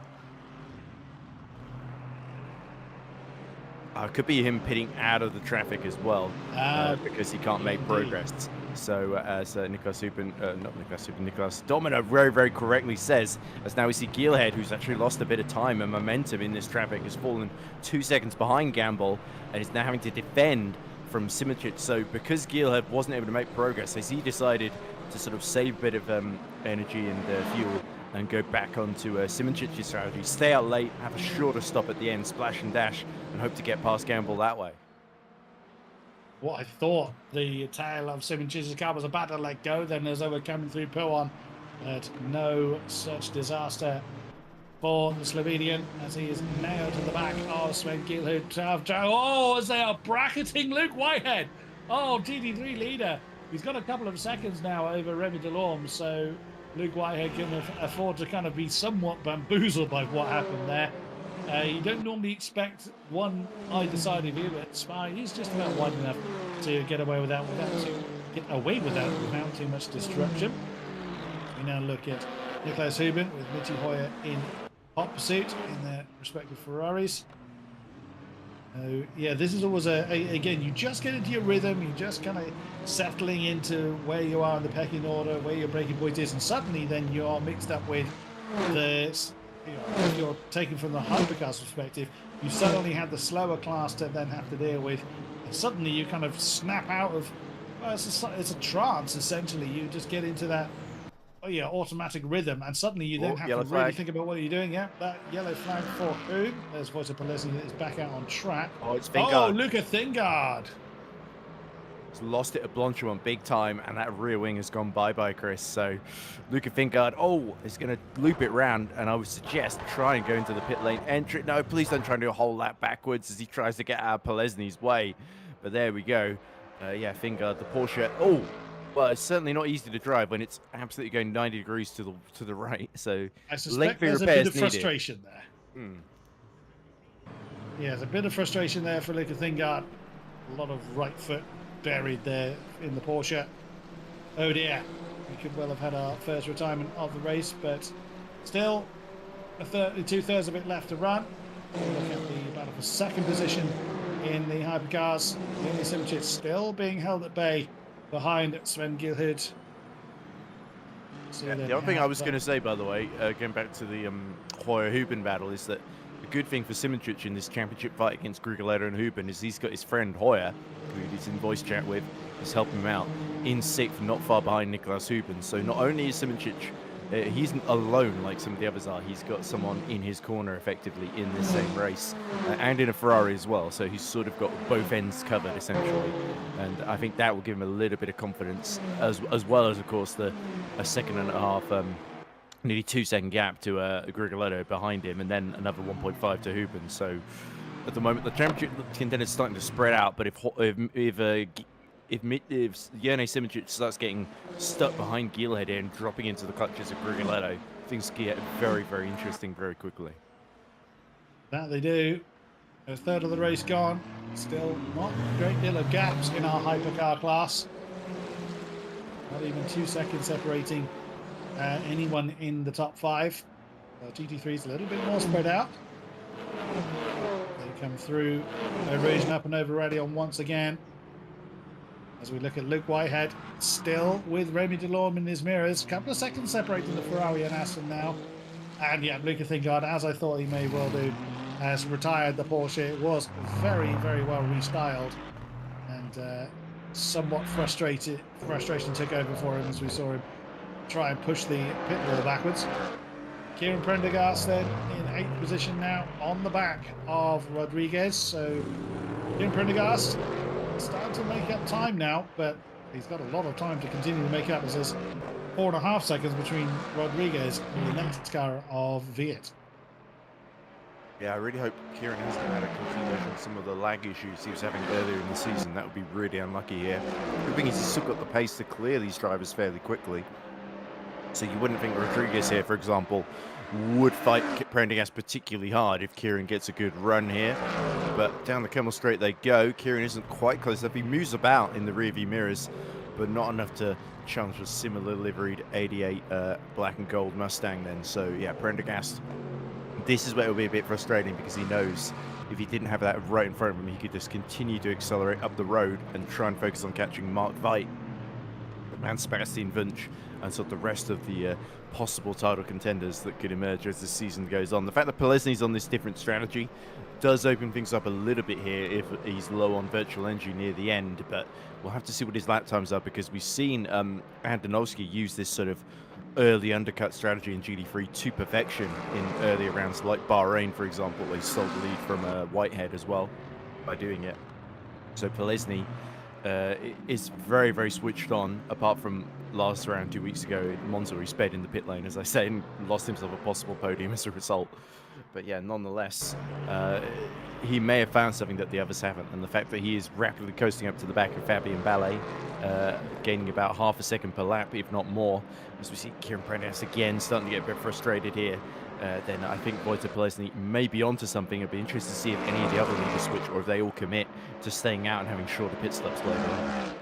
Could be him pitting out of the traffic as well because he can't make progress. So as Nicolas Domino very, very correctly says, as now we see Gielhed, who's actually lost a bit of time and momentum in this traffic, has fallen 2 seconds behind Gamble and is now having to defend from Simoncic. So because Gielhed wasn't able to make progress, as he decided to sort of save a bit of energy and fuel and go back onto Simoncic's strategy, stay out late, have a shorter stop at the end, splash and dash, and hope to get past Gamble that way. What I thought the tail of Simoncic's car was about to let go, then as they were coming through Pouan, but no such disaster for the Slovenian as he is nailed to the back of Sven Gilhood. Oh, as they are bracketing Luke Whitehead. Oh, GT3 leader. He's got a couple of seconds now over Remy Delorme, so Luke Whitehead can afford to kind of be somewhat bamboozled by what happened there. You don't normally expect one either side of you, but Spy, he's just about wide enough to get away without too much disruption. We now look at Nicolas Huben with Mitty Hoyer in hot pursuit in their respective Ferraris. Yeah, this is always again, you just get into your rhythm, you're just kind of settling into where you are in the pecking order, where your breaking point is, and suddenly then you're mixed up with the, if you're taken from the hypercars perspective, you suddenly have the slower class to then have to deal with, and suddenly you kind of snap out of, well, it's a trance essentially. You just get into that automatic rhythm, and suddenly you then have to really think about what you're doing. Yeah, that yellow flag for who? There's Wojciech Pelesny that is back out on track. Oh, it's Fingard. Oh, Luca Fingard. He's lost it at Blanchimont big time, and that rear wing has gone bye-bye, Chris. So Luca Fingard, is going to loop it round, and I would suggest try and go into the pit lane entry. No, please don't try and do a whole lap backwards as he tries to get out of Polesny's way. But there we go. Yeah, Fingard, the Porsche. Oh, well, it's certainly not easy to drive when it's absolutely going 90 degrees to the right. So I suspect lengthy there's a repairs bit of frustration there. Yeah, there's a bit of frustration there for Luca Fingard. A lot of right foot buried there in the Porsche. Oh dear, we could well have had our first retirement of the race, but still, 2/3 of it left to run. Look at the battle for second position in the Hypercars. Yoni Simčić still being held at bay behind Sven Gilhud. Yeah, the other thing I was going to say, by the way, going back to the Hoyer-Huben battle, is that the good thing for Simčić in this championship fight against Grugaletto and Huben is he's got his friend Hoyer, who he's in voice chat with, is helping him out in 6th, not far behind Niklas Huben. So not only is Simčić, he's alone like some of the others are, he's got someone in his corner effectively in this same race, and in a Ferrari as well. So he's sort of got both ends covered essentially, and I think that will give him a little bit of confidence, as well as, of course, a 2.5 nearly 2-second gap to Grugaletto behind him, and then another 1.5 to Huben. So at the moment, the championship contenders is starting to spread out. But if Jone Simčić starts getting stuck behind Gilhead and dropping into the clutches of Grugaletto, things get very, very interesting very quickly. That they do. A third of the race gone. Still not a great deal of gaps in our hypercar class. Not even 2 seconds separating anyone in the top 5. GT3 is a little bit more spread out. They come through, raising up and over Radion once again. As we look at Luke Whitehead, still with Remy Delorme in his mirrors. A couple of seconds separating the Ferrari and Aston now. And yeah, Luca Fingard, as I thought he may well do, has retired the Porsche. It was very, very well restyled. And somewhat frustration took over for him as we saw him try and push the pit wall backwards. Kieran Prendergast then in 8th position now on the back of Rodriguez. So Kieran Prendergast starting to make up time now, but he's got a lot of time to continue to make up, as there's 4.5 seconds between Rodriguez and the next car of Viet. Yeah, I really hope Kieran hasn't had a continuation of some of the lag issues he was having earlier in the season. That would be really unlucky here. The thing is, he's still got the pace to clear these drivers fairly quickly. So you wouldn't think Rodriguez here, for example, would fight Prendergast particularly hard if Kieran gets a good run here. But down the Kemmel Straight they go. Kieran isn't quite close enough. He moves about in the rearview mirrors, but not enough to challenge a similar liveried 88 black and gold Mustang then. So yeah, Prendergast, this is where it'll be a bit frustrating, because he knows if he didn't have that right in front of him, he could just continue to accelerate up the road and try and focus on catching Mark Veit and Sebastian Wunsch and sort of the rest of the possible title contenders that could emerge as the season goes on. The fact that Polesny's on this different strategy does open things up a little bit here if he's low on virtual energy near the end, but we'll have to see what his lap times are, because we've seen Andonovski use this sort of early undercut strategy in GT3 to perfection in earlier rounds, like Bahrain, for example, where he stole the lead from Whitehead as well by doing it. So Polesny is very, very switched on, apart from last round 2 weeks ago in Monza, where he sped in the pit lane, as I say, and lost himself a possible podium as a result. But yeah, nonetheless, he may have found something that the others haven't, and the fact that he is rapidly coasting up to the back of Fabien Ballet, gaining about half a second per lap, if not more, as we see Kieran Prendergast again starting to get a bit frustrated here. Then I think Wojtek Polesny may be onto something. It'd be interesting to see if any of the other leaders switch, or if they all commit to staying out and having shorter pit stops later.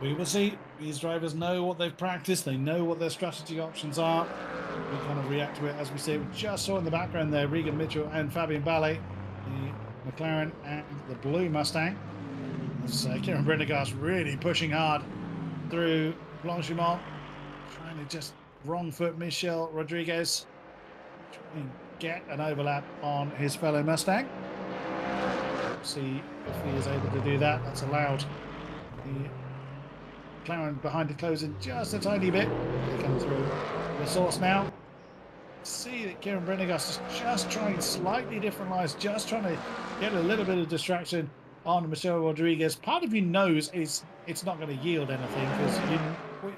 We will see. These drivers know what they've practiced. They know what their strategy options are. We kind of react to it as we see it. We just saw in the background there Regan Mitchell and Fabien Ballet, the McLaren and the blue Mustang. As Kieran Prendergast really pushing hard through Blanchimont, trying to just wrong foot Michel Rodriguez, trying to get an overlap on his fellow Mustang. See if he is able to do that. That's allowed the McLaren behind to close in just a tiny bit. They come through the source now. See that Kieran Prendergast is just trying slightly different lines, just trying to get a little bit of distraction on Michelle Rodriguez. Part of you knows it's not going to yield anything because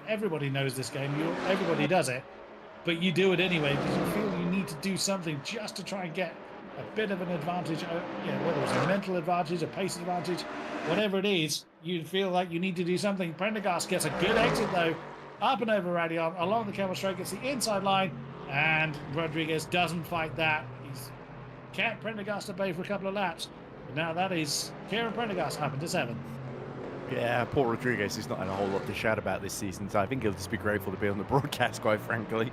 everybody knows this game. Everybody does it, but you do it anyway because you feel you need to do something just to try and get a bit of an advantage. Whether it's a mental advantage, a pace advantage, whatever it is, you feel like you need to do something. Prendergast gets a good exit though, up and over Radion along the camel straight, gets the inside line, and Rodriguez doesn't fight that. He's kept Prendergast at bay for a couple of laps. But now that is Kieran Prendergast up into 7th. Yeah, Paul Rodriguez is not had a whole lot to shout about this season, so I think he'll just be grateful to be on the broadcast, quite frankly,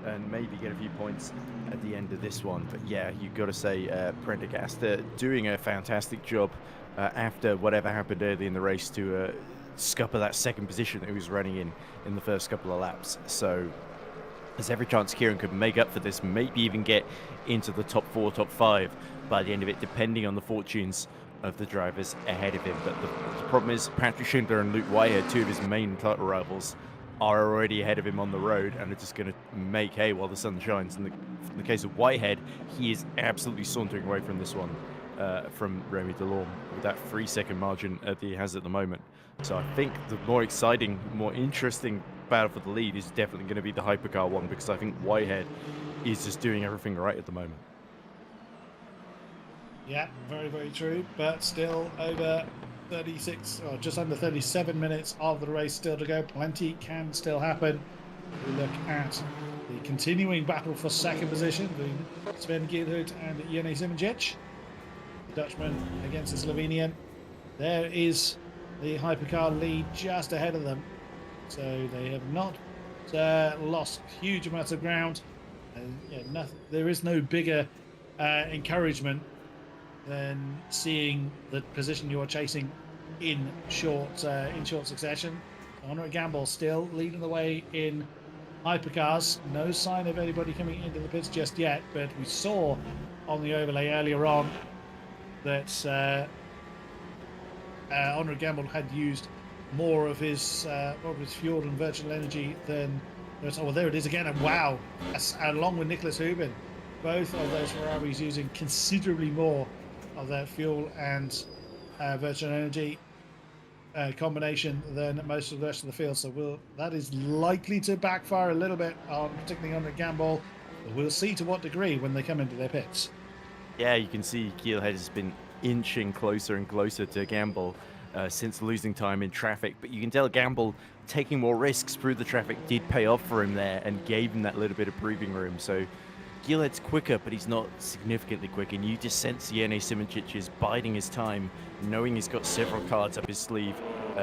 and maybe get a few points at the end of this one. But yeah, you've got to say Prendergast doing a fantastic job after whatever happened early in the race to scupper that second position that he was running in the first couple of laps. So there's every chance Kieran could make up for this, maybe even get into the top 4, top 5 by the end of it, depending on the fortunes of the drivers ahead of him. But the problem is Patrick Schindler and Luke Whitehead, 2 of his main title rivals, are already ahead of him on the road and are just going to make hay while the sun shines. In the case of Whitehead, he is absolutely sauntering away from this one, from Remy Delorme, with that 3-second margin that he has at the moment. So I think the more exciting, more interesting battle for the lead is definitely going to be the Hypercar one, because I think Whitehead is just doing everything right at the moment. Yeah, very, very true. But still over 36, or just under 37 minutes of the race still to go. Plenty can still happen. We look at the continuing battle for second position between Sven Gielhut and Jene Simoncic. The Dutchman against the Slovenian. There is the Hypercar lead just ahead of them. So they have not lost huge amounts of ground. There is no bigger encouragement than seeing the position you're chasing in short succession. Honor Gamble still leading the way in Hypercars. No sign of anybody coming into the pits just yet, but we saw on the overlay earlier on that Honor Gamble had used more of his fuel and virtual energy than. Oh, well, there it is again, and wow, along with Nicholas Hubin, both of those Ferraris using considerably more of their fuel and virtual energy combination than most of the rest of the field. So that is likely to backfire a little bit on particularly on the Gamble. But we'll see to what degree when they come into their pits. Yeah, you can see Gielhed has been inching closer and closer to Gamble since losing time in traffic. But you can tell Gamble taking more risks through the traffic did pay off for him there and gave him that little bit of breathing room. So Gielhed's quicker, but he's not significantly quick, and you just sense Jene Simoncic is biding his time, knowing he's got several cards up his sleeve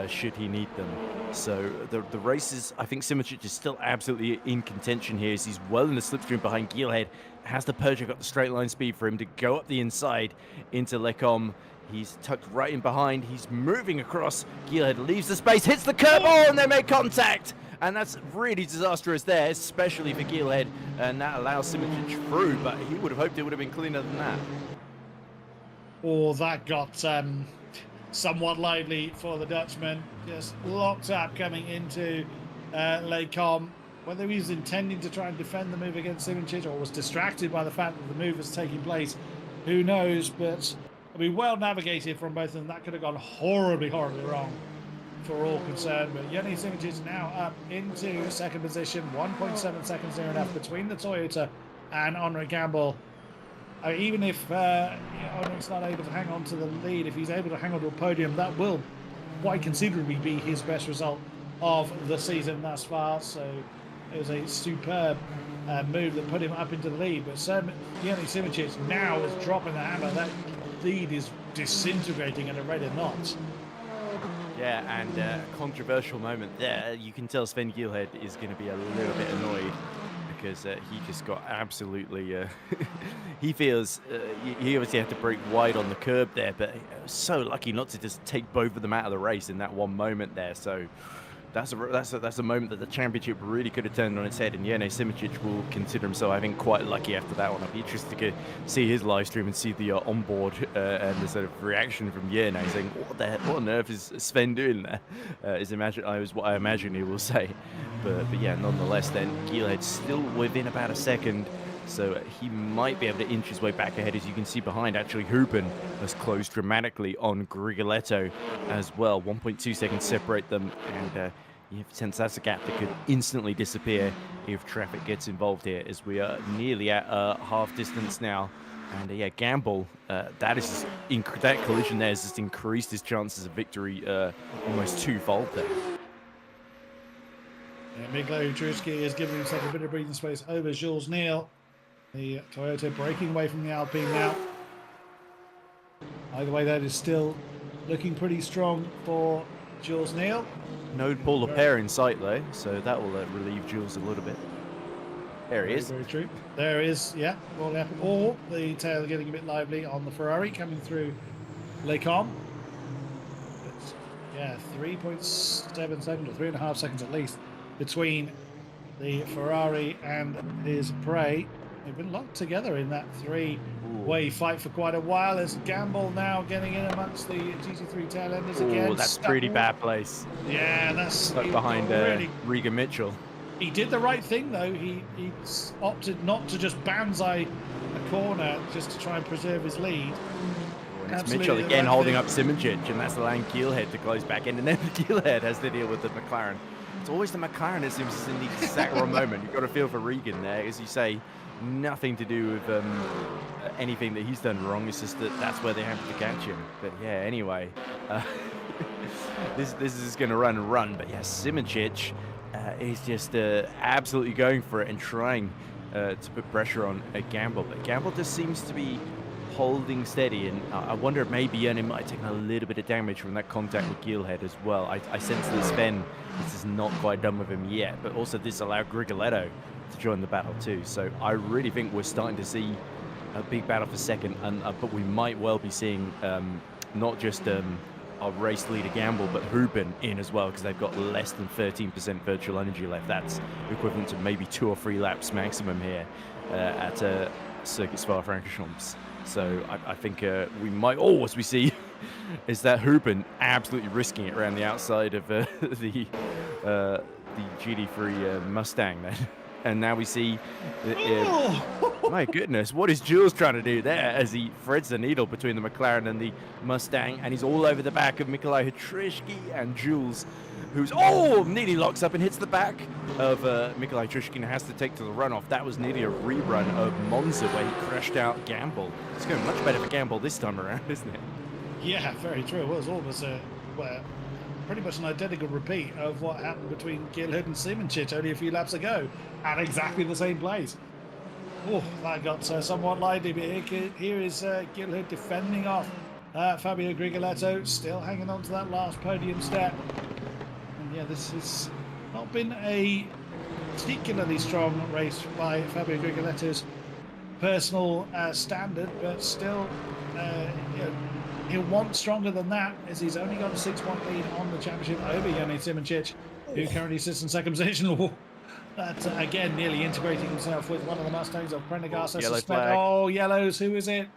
should he need them. So the races, I think Simoncic is still absolutely in contention here, as he's well in the slipstream behind Gielhed. Has the Peugeot got the straight line speed for him to go up the inside into Lecombe? He's tucked right in behind. He's moving across. Gielhed leaves the space, hits the curb, and they make contact. And that's really disastrous there, especially for Gielhed, and that allows Simoncic through, but he would have hoped it would have been cleaner than that. Oh, that got somewhat lively for the Dutchman. Just locked up coming into Lecombe. Whether he was intending to try and defend the move against Simoncic or was distracted by the fact that the move was taking place, who knows, but I mean, well navigated from both of them. That could have gone horribly, horribly wrong for all concerned. But Jene Simoncic is now up into second position, 1.7 seconds near enough between the Toyota and Henri Gamble. Even if Henri's not able to hang on to the lead, if he's able to hang on to a podium, that will quite considerably be his best result of the season thus far. So it was a superb move that put him up into the lead. But Jene Simoncic now is dropping the hammer. That lead is disintegrating at a rate of knots. Yeah, and a controversial moment there. You can tell Sven Gielhed is going to be a little bit annoyed because he just got absolutely... he feels he obviously had to break wide on the curb there, but so lucky not to just take both of them out of the race in that one moment there. So that's a moment that the championship really could have turned on its head, and Jene Simoncic will consider himself, I think, quite lucky after that one. I'd be interested to see his live stream and see the onboard and the sort of reaction from Jene, saying, "What on earth is Sven doing there?" Is what I imagine he will say. But yeah, nonetheless, then Gielhed still within about a second. So he might be able to inch his way back ahead. As you can see behind, actually, Hubin has closed dramatically on Grigoletto as well. 1.2 seconds separate them, and you sense that's a gap that could instantly disappear if traffic gets involved here, as we are nearly at half distance now. And yeah, Gamble, that collision there has just increased his chances of victory almost twofold there. Yeah, Mikołaj Truski is giving himself a bit of breathing space over Jules Neal. The Toyota breaking away from the Alpine now. Either way, that is still looking pretty strong for Jules Neal. No Paul Leclerc in sight though, so that will relieve Jules a little bit. There he is. Very true. There is, yeah. Or the tail getting a bit lively on the Ferrari coming through Les Combes. But yeah, 3.7 seconds or 3.5 seconds at least between the Ferrari and his prey. They've been locked together in that three-way fight for quite a while. As Gamble now getting in amongst the GT3 tailenders again. Oh, that's pretty bad place. Yeah, that's stuck behind Regan Mitchell. He did the right thing though. He opted not to just banzai a corner just to try and preserve his lead. And it's Mitchell again holding up Simoncic, and that's allowing Keelhead to close back in, and then Keelhead has to deal with the McLaren. It's always the McLaren that seems in the exact wrong moment. You've got to feel for Regan there, as you say. Nothing to do with anything that he's done wrong. It's just that that's where they have to catch him. But yeah, anyway, this is going to run and run. But yeah, Simoncic is just absolutely going for it and trying to put pressure on Gamble. But Gamble just seems to be holding steady, and I wonder if maybe Yernin might have taken a little bit of damage from that contact with Keelhead as well. I sense that Sven, this is not quite done with him yet, but also this allowed Grigoletto to join the battle too. So I really think we're starting to see a big battle for second, but we might well be seeing not just our race leader Gamble, but Hubin in as well, because they've got less than 13% virtual energy left. That's equivalent to maybe 2 or 3 laps maximum here at Circuit Spa-Francorchamps. So I think we might, as we see, is that Hubin absolutely risking it around the outside of the GT3 Mustang then. And now we see, my goodness, what is Jules trying to do there as he threads the needle between the McLaren and the Mustang, and he's all over the back of Mikołaj Truski and Jules, who's nearly locks up and hits the back of Mikołaj Truski and has to take to the runoff. That was nearly a rerun of Monza where he crashed out Gamble. It's going much better for Gamble this time around, isn't it? Yeah, very true. It was almost pretty much an identical repeat of what happened between Keelhead and Simoncic only a few laps ago at exactly the same place. Oh, that got somewhat lively, but here is Keelhead defending off Fabio Grigoletto, still hanging on to that last podium step. And yeah, this has not been a particularly strong race by Fabio Grigoletto's personal standard, but still, he'll want stronger than that, as he's only got a 6-point lead on the championship over Yernin Simoncic, who currently sits in second position. That again, nearly integrating himself with one of the Mustangs of Prendergast. Yellow flag. Oh, yellows. Who is it?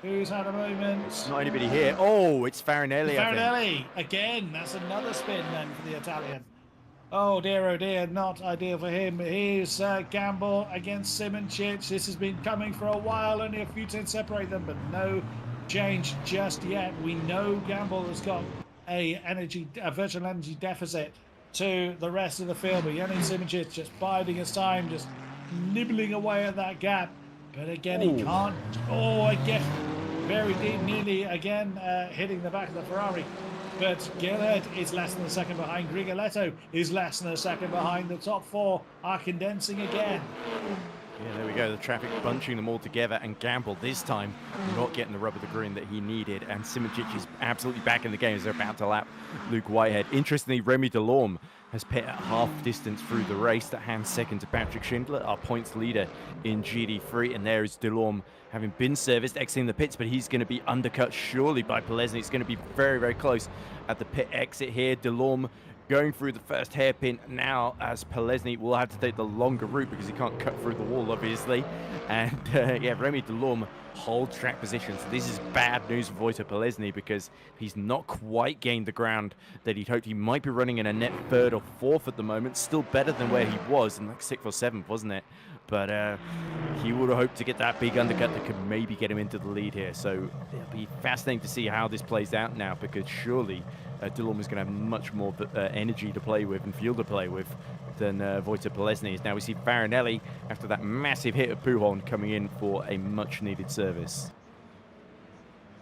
Who's had a moment? It's not anybody here. Oh, it's Farinelli. Farinelli again. That's another spin then for the Italian. Oh dear, not ideal for him. Here's Gamble against Simoncic. This has been coming for a while. Only a few tenths separate them, but no change just yet. We know Gamble has got a virtual energy deficit to the rest of the field, but Yernin Simoncic just biding his time, just nibbling away at that gap. But again, he can't. Again, very deep, nearly again hitting the back of the Ferrari. But Keelhead is less than a second behind. Grigoletto is less than a second behind. The top 4 are condensing again. Yeah, there we go. The traffic bunching them all together, and Gamble this time not getting the rub of the green that he needed. And Simoncic is absolutely back in the game as they're about to lap Luke Whitehead. Interestingly, Remy Delorme has pit at half distance through the race. That hands second to Patrick Schindler, our points leader in GT3. And there is Delorme having been serviced, exiting the pits, but he's going to be undercut surely by Pelesny. It's going to be very, very close at the pit exit here. Delorme going through the first hairpin now, as Pelesny will have to take the longer route because he can't cut through the wall, obviously. And yeah, Remy Delorme holds track position. So this is bad news for Wojtek Pelesny because he's not quite gained the ground that he'd hoped. He might be running in a net 3rd or 4th at the moment, still better than where he was in like 6th or 7th, wasn't it? But he would have hoped to get that big undercut that could maybe get him into the lead here. So it'll be fascinating to see how this plays out now, because surely Delorme is going to have much more energy to play with and fuel to play with than Wojtek Pelesny is. Now we see Farinelli, after that massive hit of Pujon, coming in for a much-needed service.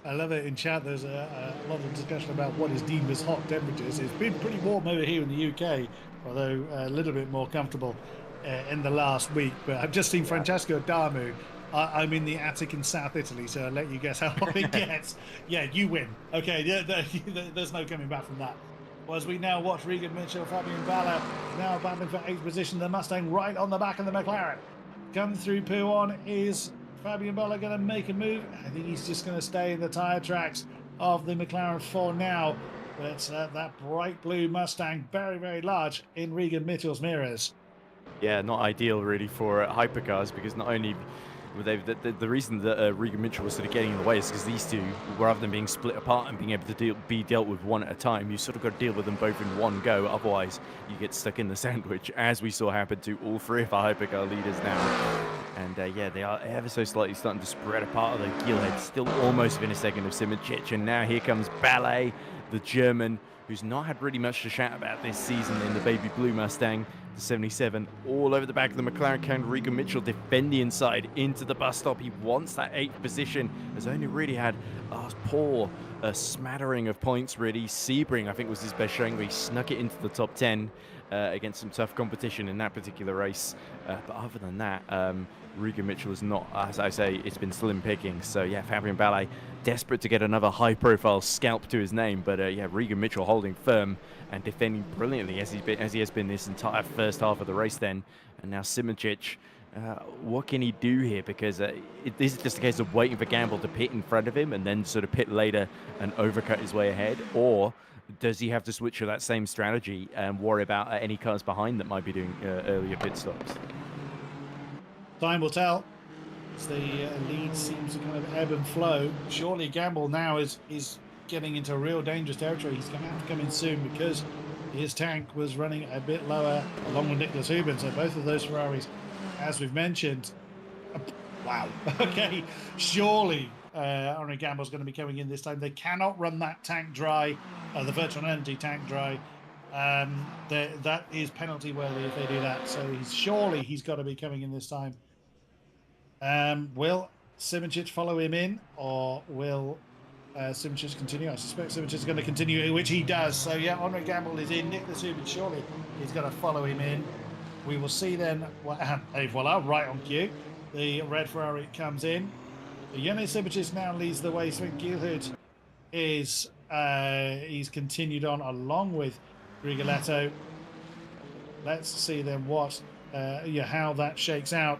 I love it. In chat, there's a lot of discussion about what is deemed as hot temperatures. It's been pretty warm over here in the UK, although a little bit more comfortable in the last week. But I've just seen Francesco Damu. I'm in the attic in South Italy, so I'll let you guess how hot it gets. Yeah, you win. Okay, there's no coming back from that. Well, as we now watch Regan Mitchell, Fabian Balla now battling for 8th position. The Mustang right on the back of the McLaren. Come through Pujon. Is Fabian Balla going to make a move? I think he's just going to stay in the tyre tracks of the McLaren for now. But that bright blue Mustang, very, very large in Regan Mitchell's mirrors. Yeah, not ideal really for hypercars, because not only the reason that Regan Mitchell was sort of getting in the way is because these two, rather than being split apart and being able to be dealt with one at a time, you sort of got to deal with them both in one go. Otherwise, you get stuck in the sandwich, as we saw happen to all 3 of our hypercar leaders now. And yeah, they are ever so slightly starting to spread apart, although Gilhead still almost within a second of Simoncic. And now here comes Ballet, the German, who's not had really much to shout about this season in the baby blue Mustang. The 77 all over the back of the McLaren can. Regan Mitchell defending inside into the bus stop. He wants that 8th position. Has only really had a smattering of points really. Sebring, I think, was his best showing, where he snuck it into the top 10 against some tough competition in that particular race. But other than that, Regan Mitchell is not, as I say, it's been slim pickings. So yeah, Fabian Ballet desperate to get another high-profile scalp to his name, but yeah, Regan Mitchell holding firm and defending brilliantly as he has been this entire first half of the race then. And now Simoncic, what can he do here? Because this is just a case of waiting for Gamble to pit in front of him and then sort of pit later and overcut his way ahead, or does he have to switch to that same strategy and worry about any cars behind that might be doing earlier pit stops? Time will tell. As the lead seems to kind of ebb and flow. Surely Gamble now is getting into real dangerous territory. He's going to have to come in soon because his tank was running a bit lower along with Nicholas Hubin. So both of those Ferraris, as we've mentioned, wow. Okay, surely Henri Gamble's going to be coming in this time. They cannot run that tank dry, the virtual energy tank dry. That is penalty worthy if they do that. So surely he's got to be coming in this time. Will Simoncic follow him in, or will Simoncic continue? I suspect Simoncic is going to continue, which he does. So yeah, Henri Gamble is in. Nicholas Hubin, surely he's going to follow him in. We will see then. Et voila, right on cue. The red Ferrari comes in. Yannick Simoncic now leads the way. Sven Gilhood is he's continued on along with Rigoletto. Let's see then what how that shakes out.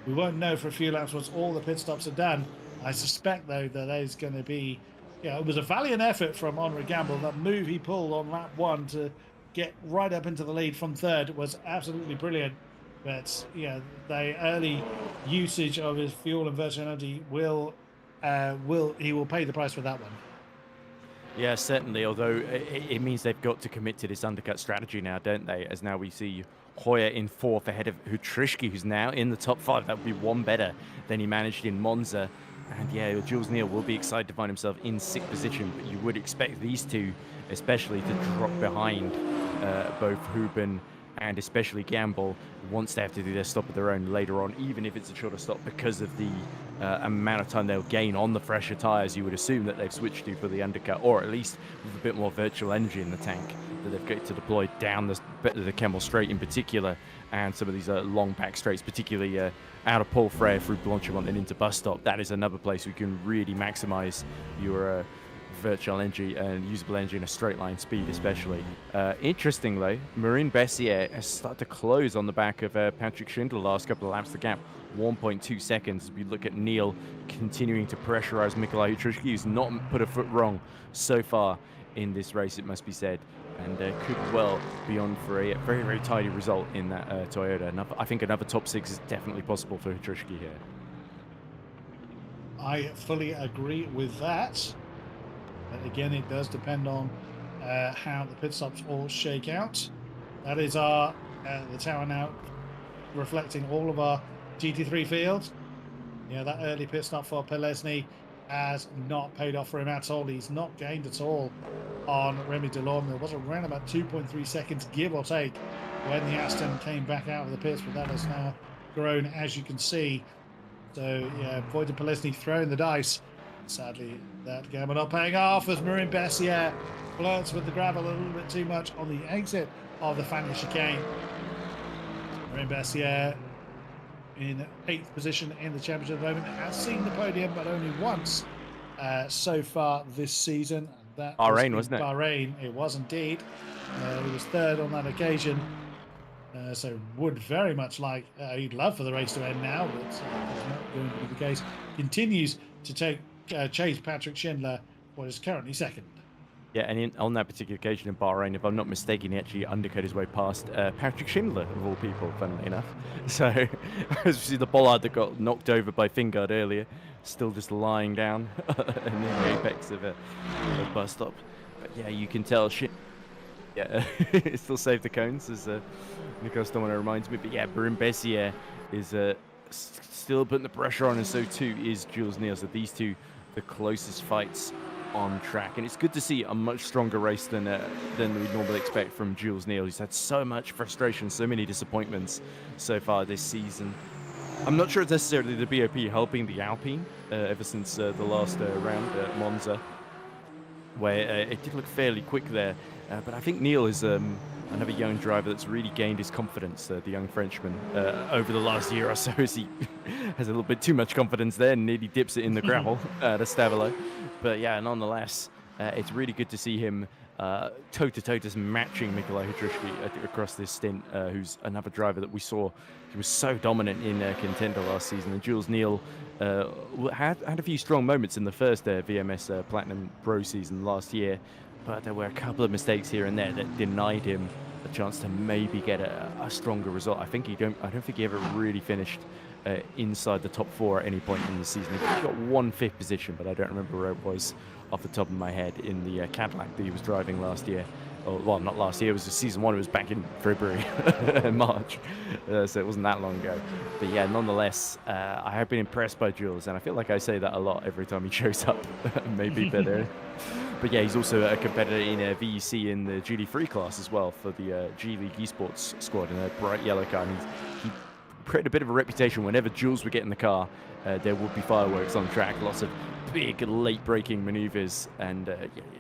We won't know for a few laps once all the pit stops are done. I suspect though that there's going to be, it was a valiant effort from Henri Gamble. That move he pulled on lap 1 to get right up into the lead from 3rd was absolutely brilliant. But yeah, the early usage of his fuel and virtual energy will pay the price for that one. Yeah, certainly, although it means they've got to commit to this undercut strategy now, don't they? As now we see Hoyer in 4th ahead of Hutrishki, who's now in the top 5. That would be one better than he managed in Monza. And yeah, Jules Neal will be excited to find himself in 6th position, but you would expect these two especially to drop behind both Hubin and especially Gamble once they have to do their stop of their own later on, even if it's a shorter stop, because of the amount of time they'll gain on the fresher tyres. You would assume that they've switched to for the undercut, or at least with a bit more virtual energy in the tank that they've got to deploy down the Kemmel Straight in particular, and some of these long back straights, particularly out of Paul Frere through Blanchimont and into bus stop. That is another place we can really maximise your virtual energy and usable energy in a straight line speed especially. Interestingly, Marine Bessier has started to close on the back of Patrick Schindler the last couple of laps. The gap 1.2 seconds. We look at Neil continuing to pressurise Mikolaj Hutrishki, who's not put a foot wrong so far in this race, it must be said, and could well be on for a very, very tidy result in that Toyota. I think another top 6 is definitely possible for Hutrushki here. I fully agree with that. But again, it does depend on how the pit stops all shake out. That is our the tower now reflecting all of our GT3 fields. Yeah, that early pit stop for Pelesny has not paid off for him at all. He's not gained at all on Remy Delorme. There was around about 2.3 seconds, give or take, when the Aston came back out of the pits, but that has now grown, as you can see. So, yeah, Voigt and Pelesny throwing the dice. Sadly, that gamble not paying off as Marin Bessier flirts with the gravel a little bit too much on the exit of the Fania chicane. Marin Bessier in 8th position in the championship at the moment, has seen the podium, but only once so far this season. That Bahrain, wasn't it? Bahrain, it was indeed. He was 3rd on that occasion. So would very much like, he'd love for the race to end now, but that's not going to be the case. Continues to chase Patrick Schindler, what is currently 2nd. Yeah, and on that particular occasion in Bahrain, if I'm not mistaken, he actually undercut his way past Patrick Schindler, of all people, funnily enough. So, see the bollard that got knocked over by Fingard earlier, still just lying down in the apex of a bus stop. But yeah, you can tell yeah, it still saved the cones, as Nicolas Domino reminds me. But yeah, Marin Bessier is still putting the pressure on, and so too is Jules Neal. So these two, the closest fights on track, and it's good to see a much stronger race than we normally expect from Jules Neal. He's had so much frustration, so many disappointments so far this season. I'm not sure it's necessarily the BOP helping the Alpine ever since the last round at Monza, where it did look fairly quick there, but I think Neal is another young driver that's really gained his confidence, the young Frenchman, over the last year or so, as he has a little bit too much confidence there and nearly dips it in the gravel to Stavelo. But yeah, nonetheless, it's really good to see him toe-to-toe just matching Nikolai Hutrushki across this stint, who's another driver that we saw. He was so dominant in Contender last season, and Jules Neal had a few strong moments in the first VMS Platinum Pro season last year, but there were a couple of mistakes here and there that denied him a chance to maybe get a stronger result. I don't think he ever really finished inside the top 4 at any point in the season. He got 1 5th position, but I don't remember where it was off the top of my head in the Cadillac that he was driving last year. Oh, well, not last year, it was season 1, it was back in February, March, so it wasn't that long ago. But yeah, nonetheless, I have been impressed by Jules, and I feel like I say that a lot every time he shows up, maybe better. But yeah, he's also a competitor in VEC in the GD3 class as well for the G League Esports squad in a bright yellow car. And he created a bit of a reputation whenever Jules would get in the car, there would be fireworks on track, lots of big late braking maneuvers, and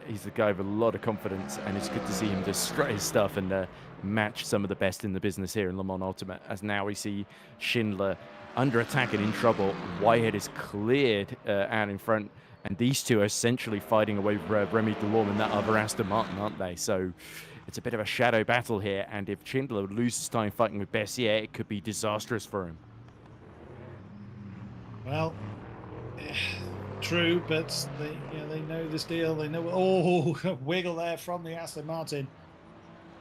he's a guy with a lot of confidence, and it's good to see him just strut his stuff and match some of the best in the business here in Le Mans Ultimate, as now we see Schindler under attack and in trouble. Whitehead is cleared out in front, and these two are essentially fighting away with Remy Delorme and that other Aston Martin, aren't they? So it's a bit of a shadow battle here, and if Schindler loses time fighting with Bessier, it could be disastrous for him. Well, true, but they know this deal. They know. Oh, wiggle there from the Aston Martin.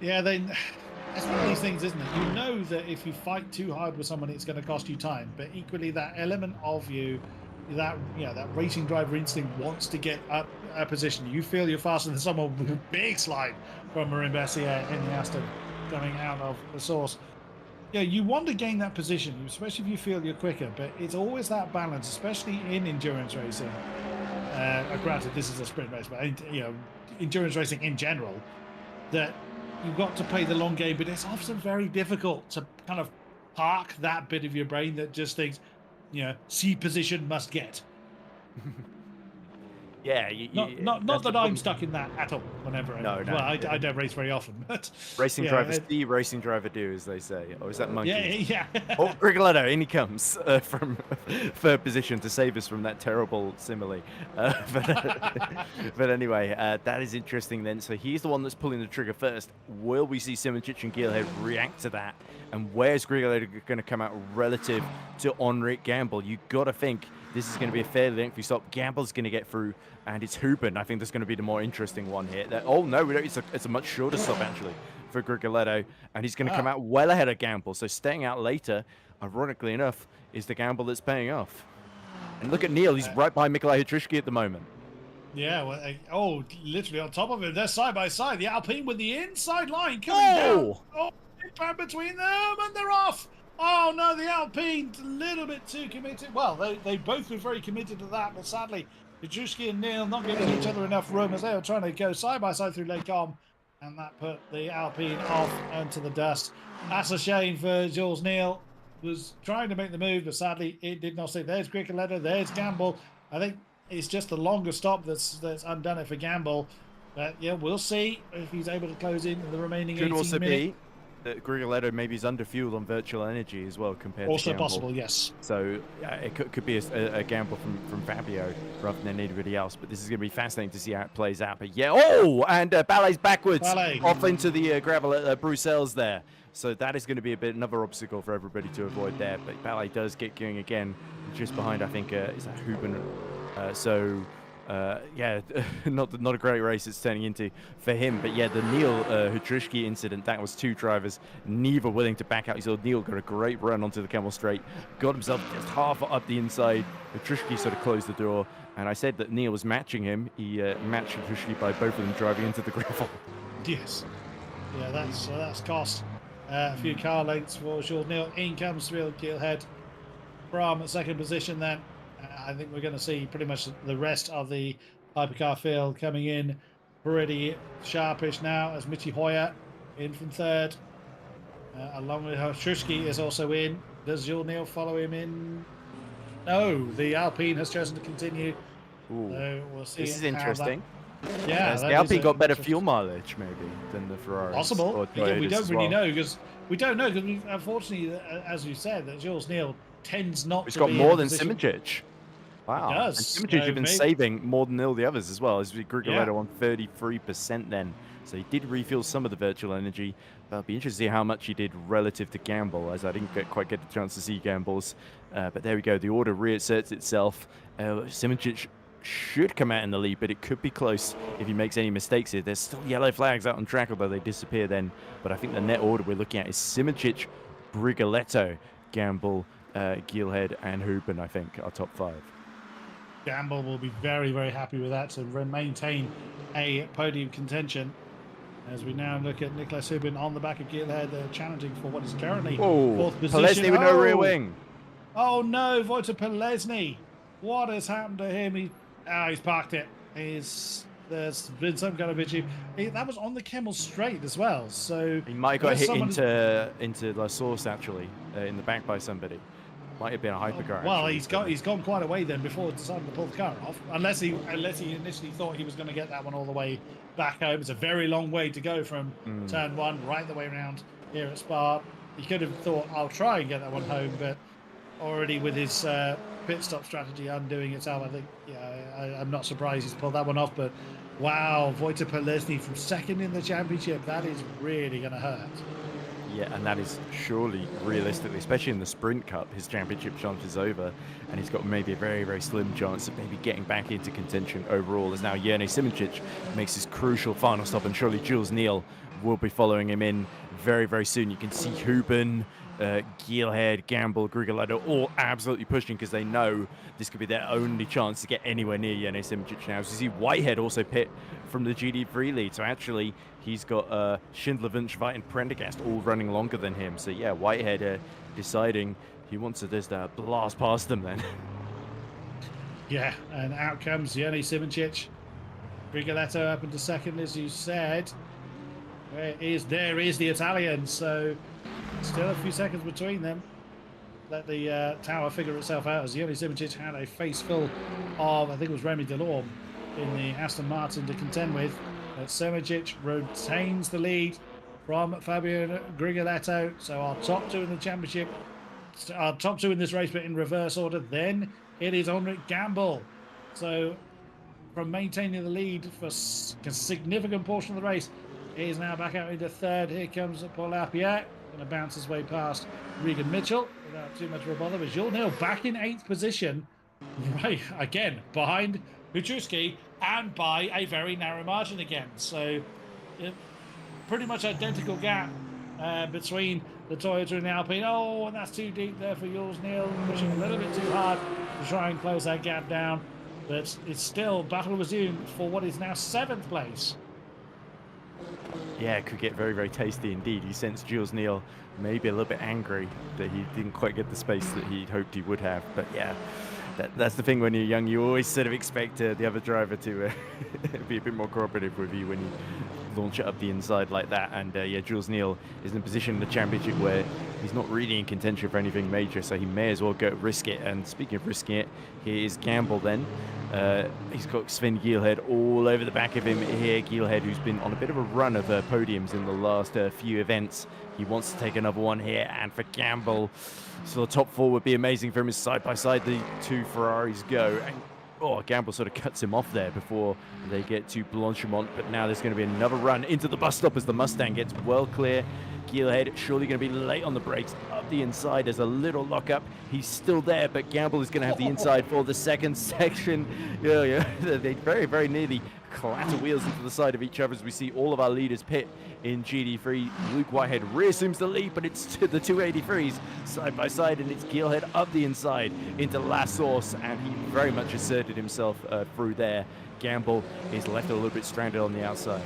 Yeah, that's one of these things, isn't it? You know that if you fight too hard with someone, it's going to cost you time. But equally, that element of you, that racing driver instinct wants to get up a position. You feel you're faster than someone with a big slide from Marin Bessier in the Aston coming out of the source. Yeah, you want to gain that position, especially if you feel you're quicker, but it's always that balance, especially in endurance racing. Granted, this is a sprint race, but endurance racing in general, that you've got to play the long game, but it's often very difficult to kind of park that bit of your brain that just thinks, C position must get. Yeah, not that I'm stuck in that at all. Whenever I don't race very often, but racing drivers see, racing driver do, as they say. Or is that monkey? Yeah. Oh, Rigoletto, in he comes from 3rd position to save us from that terrible simile. But anyway, that is interesting then. So he's the one that's pulling the trigger first. Will we see Simoncic and Geelhead react to that? And where's Rigoletto going to come out relative to Enric Gamble? You got to think This is going to be a fairly lengthy stop. Gamble's going to get through, and it's Hoopen. I think that's going to be the more interesting one here. Oh, no, we don't. It's a much shorter stop, actually, for Grigoletto, and he's going to come out well ahead of Gamble. So staying out later, ironically enough, is the gamble that's paying off. And look at Neil. He's right behind Mikolaj Hutrushki at the moment. Yeah, well, literally on top of him. They're side by side. The Alpine with the inside line coming down. Oh, big between them, and they're off. Oh, no, the Alpine a little bit too committed. Well, they both were very committed to that, but sadly, Hutrushki and Neil not giving each other enough room as they were trying to go side by side through Lake Com, and that put the Alpine off onto the dust. That's a shame for Jules Neil. Was trying to make the move, but sadly, it did not stick. There's Grigoletto, there's Gamble. I think it's just the longer stop that's undone it for Gamble. But yeah, we'll see if he's able to close in the remaining 18 minutes. Could also be that Grigoletto maybe is under fueled on virtual energy as well compared to also Gamble. Possible, yes. So it could be a gamble from Fabio rather than anybody else. But this is going to be fascinating to see how it plays out. But yeah, and Ballet's backwards off into the gravel at Bruxelles there. So that is going to be another obstacle for everybody to avoid there. But Ballet does get going again, just behind, I think, is that Hoopen. Yeah, not a great race it's turning into for him. But yeah, the Neil Hutrushki incident, that was two drivers, neither willing to back out. You saw Neil got a great run onto the Camel Straight, got himself just half up the inside. Hutrushki sort of closed the door. And I said that Neil was matching him. He matched Hutrushki by both of them driving into the gravel. Yes. Yeah, that's cost. A few car lengths for Jules Neil. In comes Real Gilhead from second position then. I think we're going to see pretty much the rest of the Hypercar field coming in pretty sharpish now as Michi Hoyer in from third. Along with Hutrushki is also in. Does Jules Neil follow him in? No, the Alpine has chosen to continue. So we'll see. This is interesting. Yeah, the Alpine got better fuel mileage maybe than the Ferraris. Possible. Yeah, we don't really know because unfortunately, as you said, that Jules Neil tends not He's to got be more than Simijic. Wow. He does. And Simijic have been saving more than all the others as well. As Grigoletto on 33% then. So he did refuel some of the virtual energy. But it'll be interesting to see how much he did relative to Gamble, as I didn't quite get the chance to see Gamble's. But there we go. The order reasserts itself. Simijic should come out in the lead, but it could be close if he makes any mistakes here. There's still yellow flags out on track, although they disappear then. But I think the net order we're looking at is Simijic, Grigoletto, Gamble, Gilhead, and Hoopen, I think, are top five. Gamble will be very, very happy with that to maintain a podium contention. As we now look at Nicolas Hoopen on the back of Gilhead, challenging for what is currently fourth position. Polesny with no rear wing. Oh no, Wojciech Polesny. What has happened to him? He's parked it. There's been some kind of issue. That was on the Camel Straight as well. So he might have got hit into La Source actually in the back by somebody. Might have been a hypercar. Well, he's gone quite a way then before deciding to pull the car off. Unless he initially thought he was going to get that one all the way back home. It's a very long way to go from turn one right the way around here at Spa. He could have thought, I'll try and get that one home, but already with his pit stop strategy undoing itself, I think, I'm not surprised he's pulled that one off. But wow, Wojciech Polesny from second in the championship, that is really going to hurt. Yeah, and that is surely, realistically, especially in the Sprint Cup, his championship chance is over, and he's got maybe a very, very slim chance of maybe getting back into contention overall, as now Jerne Simijic makes his crucial final stop, and surely Jules Neil will be following him in very, very soon. You can see Hoopen, Gilhead, Gamble, Grigoletto all absolutely pushing because they know this could be their only chance to get anywhere near Jerne Simijic now. So you see Whitehead also pit from the GD3 lead. So actually, he's got Schindler, Wunschweit, and Prendergast all running longer than him. So yeah, Whitehead deciding he wants to just blast past them then. Yeah, and out comes Jerne Simijic. Grigoletto up into second, as you said. There is the Italian, so still a few seconds between them. Let the tower figure itself out, as Jerne Simijic had a face full of, I think it was Remy Delorme in the Aston Martin to contend with. But Simijic retains the lead from Fabio Grigoletto. So our top two in the championship, our top two in this race, but in reverse order. Then it is Henrik Gamble. So from maintaining the lead for a significant portion of the race, he is now back out into third. Here comes Paul Lapierre. Going to bounce his way past Regan Mitchell without too much of a bother. But Jules Neil back in 8th position. Right, again, behind Petruski and by a very narrow margin again. So pretty much identical gap between the Toyota and the Alpine. Oh, and that's too deep there for Jules Neal, pushing a little bit too hard to try and close that gap down. But it's still battle resumed for what is now 7th place. Yeah, it could get very, very tasty indeed. You sense Jules Neal maybe a little bit angry that he didn't quite get the space that he'd hoped he would have. But yeah, that's the thing when you're young. You always sort of expect the other driver to be a bit more cooperative with you when you launch it up the inside like that. And yeah, Jules Neal is in a position in the championship where he's not really in contention for anything major, so he may as well go risk it. And speaking of risking it, here is Gamble then. He's got Sven Gielhed all over the back of him here. Gielhed, who's been on a bit of a run of podiums in the last few events. He wants to take another one here, and for Gamble, so the top 4 would be amazing for him as side by side the 2 Ferraris go. And oh, Gamble sort of cuts him off there before they get to Blanchimont, but now there's going to be another run into the bus stop as the Mustang gets well clear. Gielhed surely going to be late on the brakes. Up the inside, there's a little lockup. He's still there, but Gamble is going to have the inside for the second section. Yeah, they very, very nearly clatter wheels into the side of each other as we see all of our leaders pit in GD3. Luke Whitehead reassumes the lead, but it's the 283s side by side, and it's Gielhed up the inside into last source, and he very much asserted himself through there. Gamble is left a little bit stranded on the outside.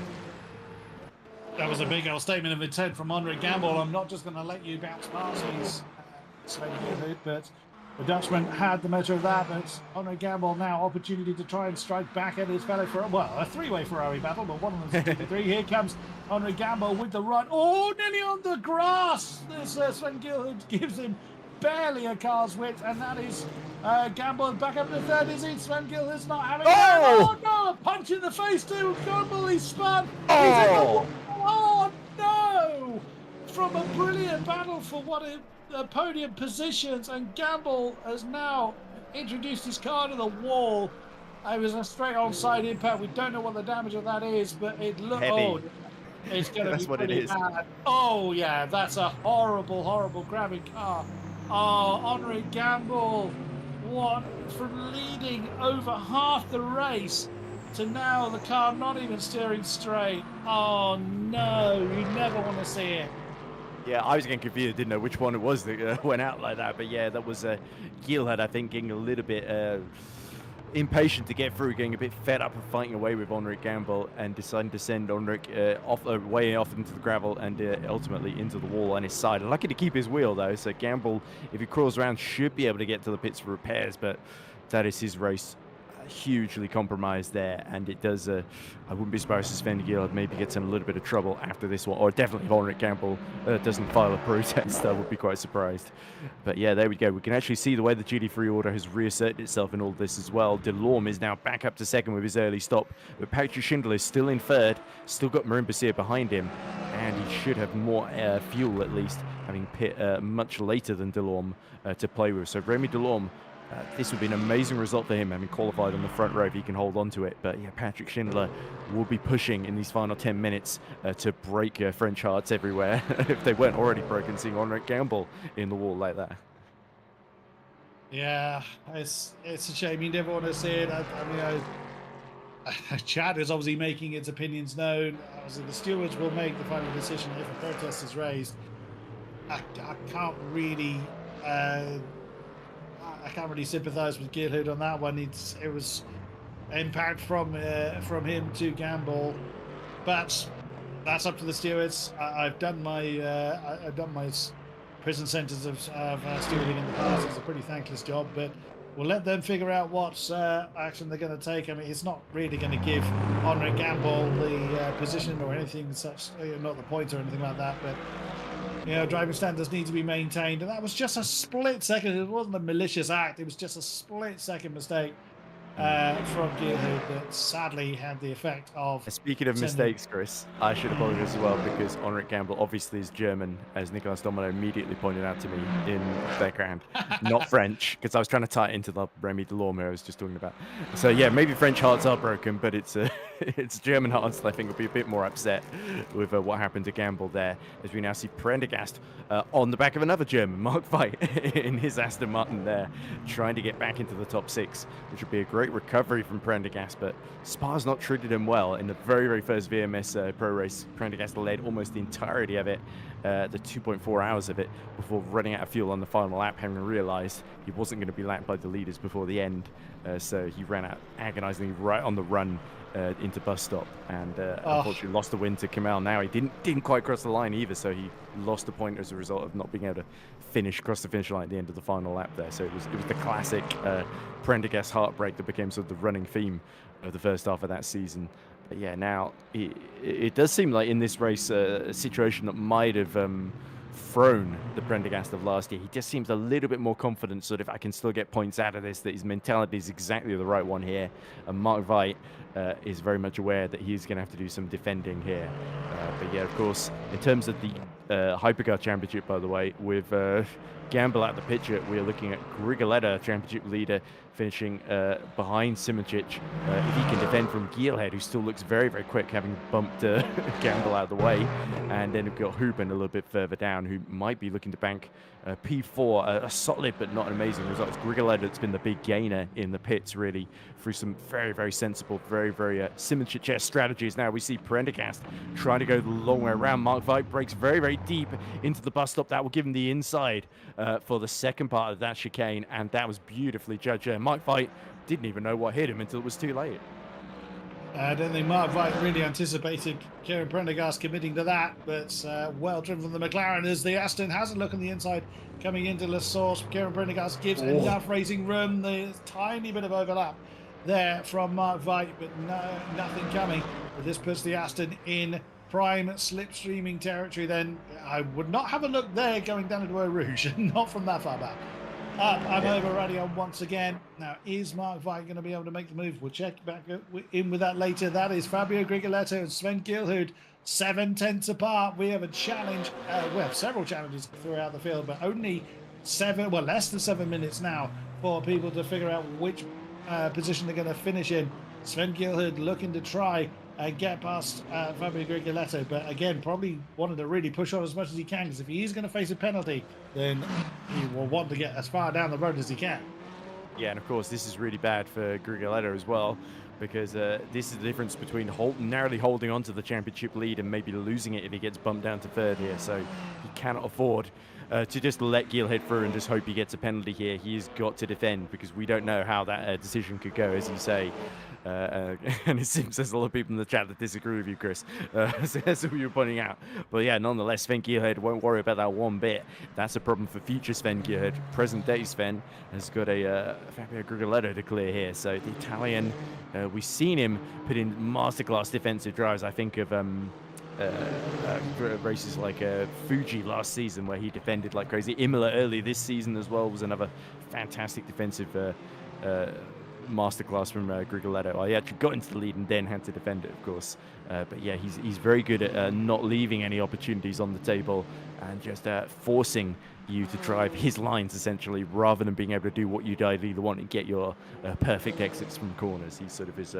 That was a big old statement of intent from Henrik Gamble. I'm not just going to let you bounce past these but the Dutchman had the measure of that. But Henrik Gamble now opportunity to try and strike back at his fellow Ferrari. Well, a 3-way Ferrari battle, but one of them's 53. Here comes Henrik Gamble with the run. Oh, nearly on the grass. This Sven Gielhed gives him barely a car's width, and that is Gamble back up to 3rd. Is it? Sven Gielhed's not having Oh! Oh no! A punch in the face to Gamble. He's spun. Oh! Oh no! From a brilliant battle for what podium positions, and Gamble has now introduced his car to the wall. It was a straight on-side impact. We don't know what the damage of that is, but it looked. Oh, it's going to be pretty bad. Oh yeah, that's a horrible, horrible grabbing car. Oh, Henrik Gamble, what from leading over half the race to now the car not even steering straight. Oh no, you never want to see it. Yeah, I was getting confused, didn't know which one it was that went out like that. But yeah, that was Gielhed, I think, getting a little bit impatient to get through, getting a bit fed up of fighting away with Henrik Gamble and deciding to send Henrik way off into the gravel and ultimately into the wall on his side. Lucky to keep his wheel though, so Gamble, if he crawls around, should be able to get to the pits for repairs, but that is his race hugely compromised there, and it does I wouldn't be surprised if Sven Gielhed maybe gets in a little bit of trouble after this one, or definitely if Henrik Gamble doesn't file a protest. I would be quite surprised. But yeah, there we go. We can actually see the way the GD3 order has reasserted itself in all this as well. Delorme is now back up to 2nd with his early stop, but Patrick Schindler is still in 3rd, still got Marin Basir behind him, and he should have more fuel at least, having pit much later than Delorme to play with. So Remy Delorme, this would be an amazing result for him, having qualified on the front row if he can hold on to it. But yeah, Patrick Schindler will be pushing in these final 10 minutes to break French hearts everywhere if they weren't already broken, seeing Henrik Gamble in the wall like that. Yeah, it's a shame. You never want to see it. I mean, Chad is obviously making its opinions known. Obviously, the stewards will make the final decision if a protest is raised. I can't really sympathise with Gielhed on that one. It was impact from him to Gamble, but that's up to the stewards. I've done my prison sentence of stewarding in the past. It's a pretty thankless job, but we'll let them figure out what action they're going to take. I mean, it's not really going to give Henrik Gamble the position or anything such, not the points or anything like that, but you know, driving standards need to be maintained, and that was just a split second. It wasn't a malicious act. It was just a split second mistake from Gearhood that sadly had the effect of... Speaking of mistakes, Chris, I should apologize as well because Henrik Gamble obviously is German, as Nicolas Domino immediately pointed out to me in the background, not French, because I was trying to tie it into the Remy Delorme I was just talking about. So yeah, maybe French hearts are broken, but it's it's German hearts that I think will be a bit more upset with what happened to Gamble there, as we now see Prendergast on the back of another German, Mark Veit, in his Aston Martin there, trying to get back into the top 6, which would be a great recovery from Prendergast, but Spa's not treated him well. In the very, very first VMS Pro race, Prendergast led almost the entirety of it, the 2.4 hours of it, before running out of fuel on the final lap, having realized he wasn't going to be lapped by the leaders before the end. So he ran out agonizingly right on the run into bus stop, and unfortunately lost the win to Kamel. Now he didn't quite cross the line either, so he lost a point as a result of not being able to cross the finish line at the end of the final lap there. So it was the classic Prendergast heartbreak that became sort of the running theme of the first half of that season. But yeah, now it does seem like in this race a situation that might have thrown the Prendergast of last year. He just seems a little bit more confident, sort of, I can still get points out of this, that his mentality is exactly the right one here. And Mark Veit is very much aware that he's going to have to do some defending here. But yeah, of course, in terms of the Hypercar Championship, by the way, with Gamble out the picture, we're looking at Grigoletta, championship leader, finishing behind Simoncic. If he can defend from Geelhead, who still looks very, very quick, having bumped Gamble out of the way. And then we've got Huben a little bit further down, who might be looking to bank P4, a solid but not an amazing result. It's Grigoletta that's been the big gainer in the pits, really, through some very, very sensible, very, very Simoncic strategies. Now we see Prendergast trying to go the long way around. Mark Veit breaks very, very deep into the bus stop. That will give him the inside for the second part of that chicane, and that was beautifully judged. Mark Veit didn't even know what hit him until it was too late. I don't think Mark Veit really anticipated Kieran Prendergast committing to that, but well driven from the McLaren as the Aston has a look on the inside coming into La Source. Kieran Prendergast gives enough racing room. There's a tiny bit of overlap there from Mark Veit, but nothing coming. But this puts the Aston in prime slipstreaming territory then. I would not have a look there going down into Eau Rouge, not from that far back. I'm over radio once again. Now, is Mark Veit going to be able to make the move? We'll check back in with that later. That is Fabio Grigoletto and Sven Geelhood, 7/10 apart. We have a challenge. We have several challenges throughout the field, but only less than 7 minutes now for people to figure out which position they're going to finish in. Sven Geelhood looking to try and get past Fabio Grigoletto, but again, probably wanted to really push on as much as he can, because if he is going to face a penalty, then he will want to get as far down the road as he can. Yeah, and of course, this is really bad for Grigoletto as well, because this is the difference between narrowly holding on to the championship lead and maybe losing it if he gets bumped down to third here. So he cannot afford to just let Geelhead through and just hope he gets a penalty here. He's got to defend, because we don't know how that decision could go, as you say. And it seems there's a lot of people in the chat that disagree with you, Chris. So that's what you're pointing out. But yeah, nonetheless, Sven Geelhead won't worry about that one bit. That's a problem for future Sven Geelhead. Present day Sven has got a Fabio Grigoletto to clear here. So the Italian, we've seen him put in masterclass defensive drives. I think of races like Fuji last season, where he defended like crazy. Imola early this season as well was another fantastic defensive masterclass from Grigoletto. Well, he actually got into the lead and then had to defend it, of course. But yeah, he's very good at not leaving any opportunities on the table and just forcing you to drive his lines, essentially, rather than being able to do what you'd ideally want and get your perfect exits from corners. He sort of is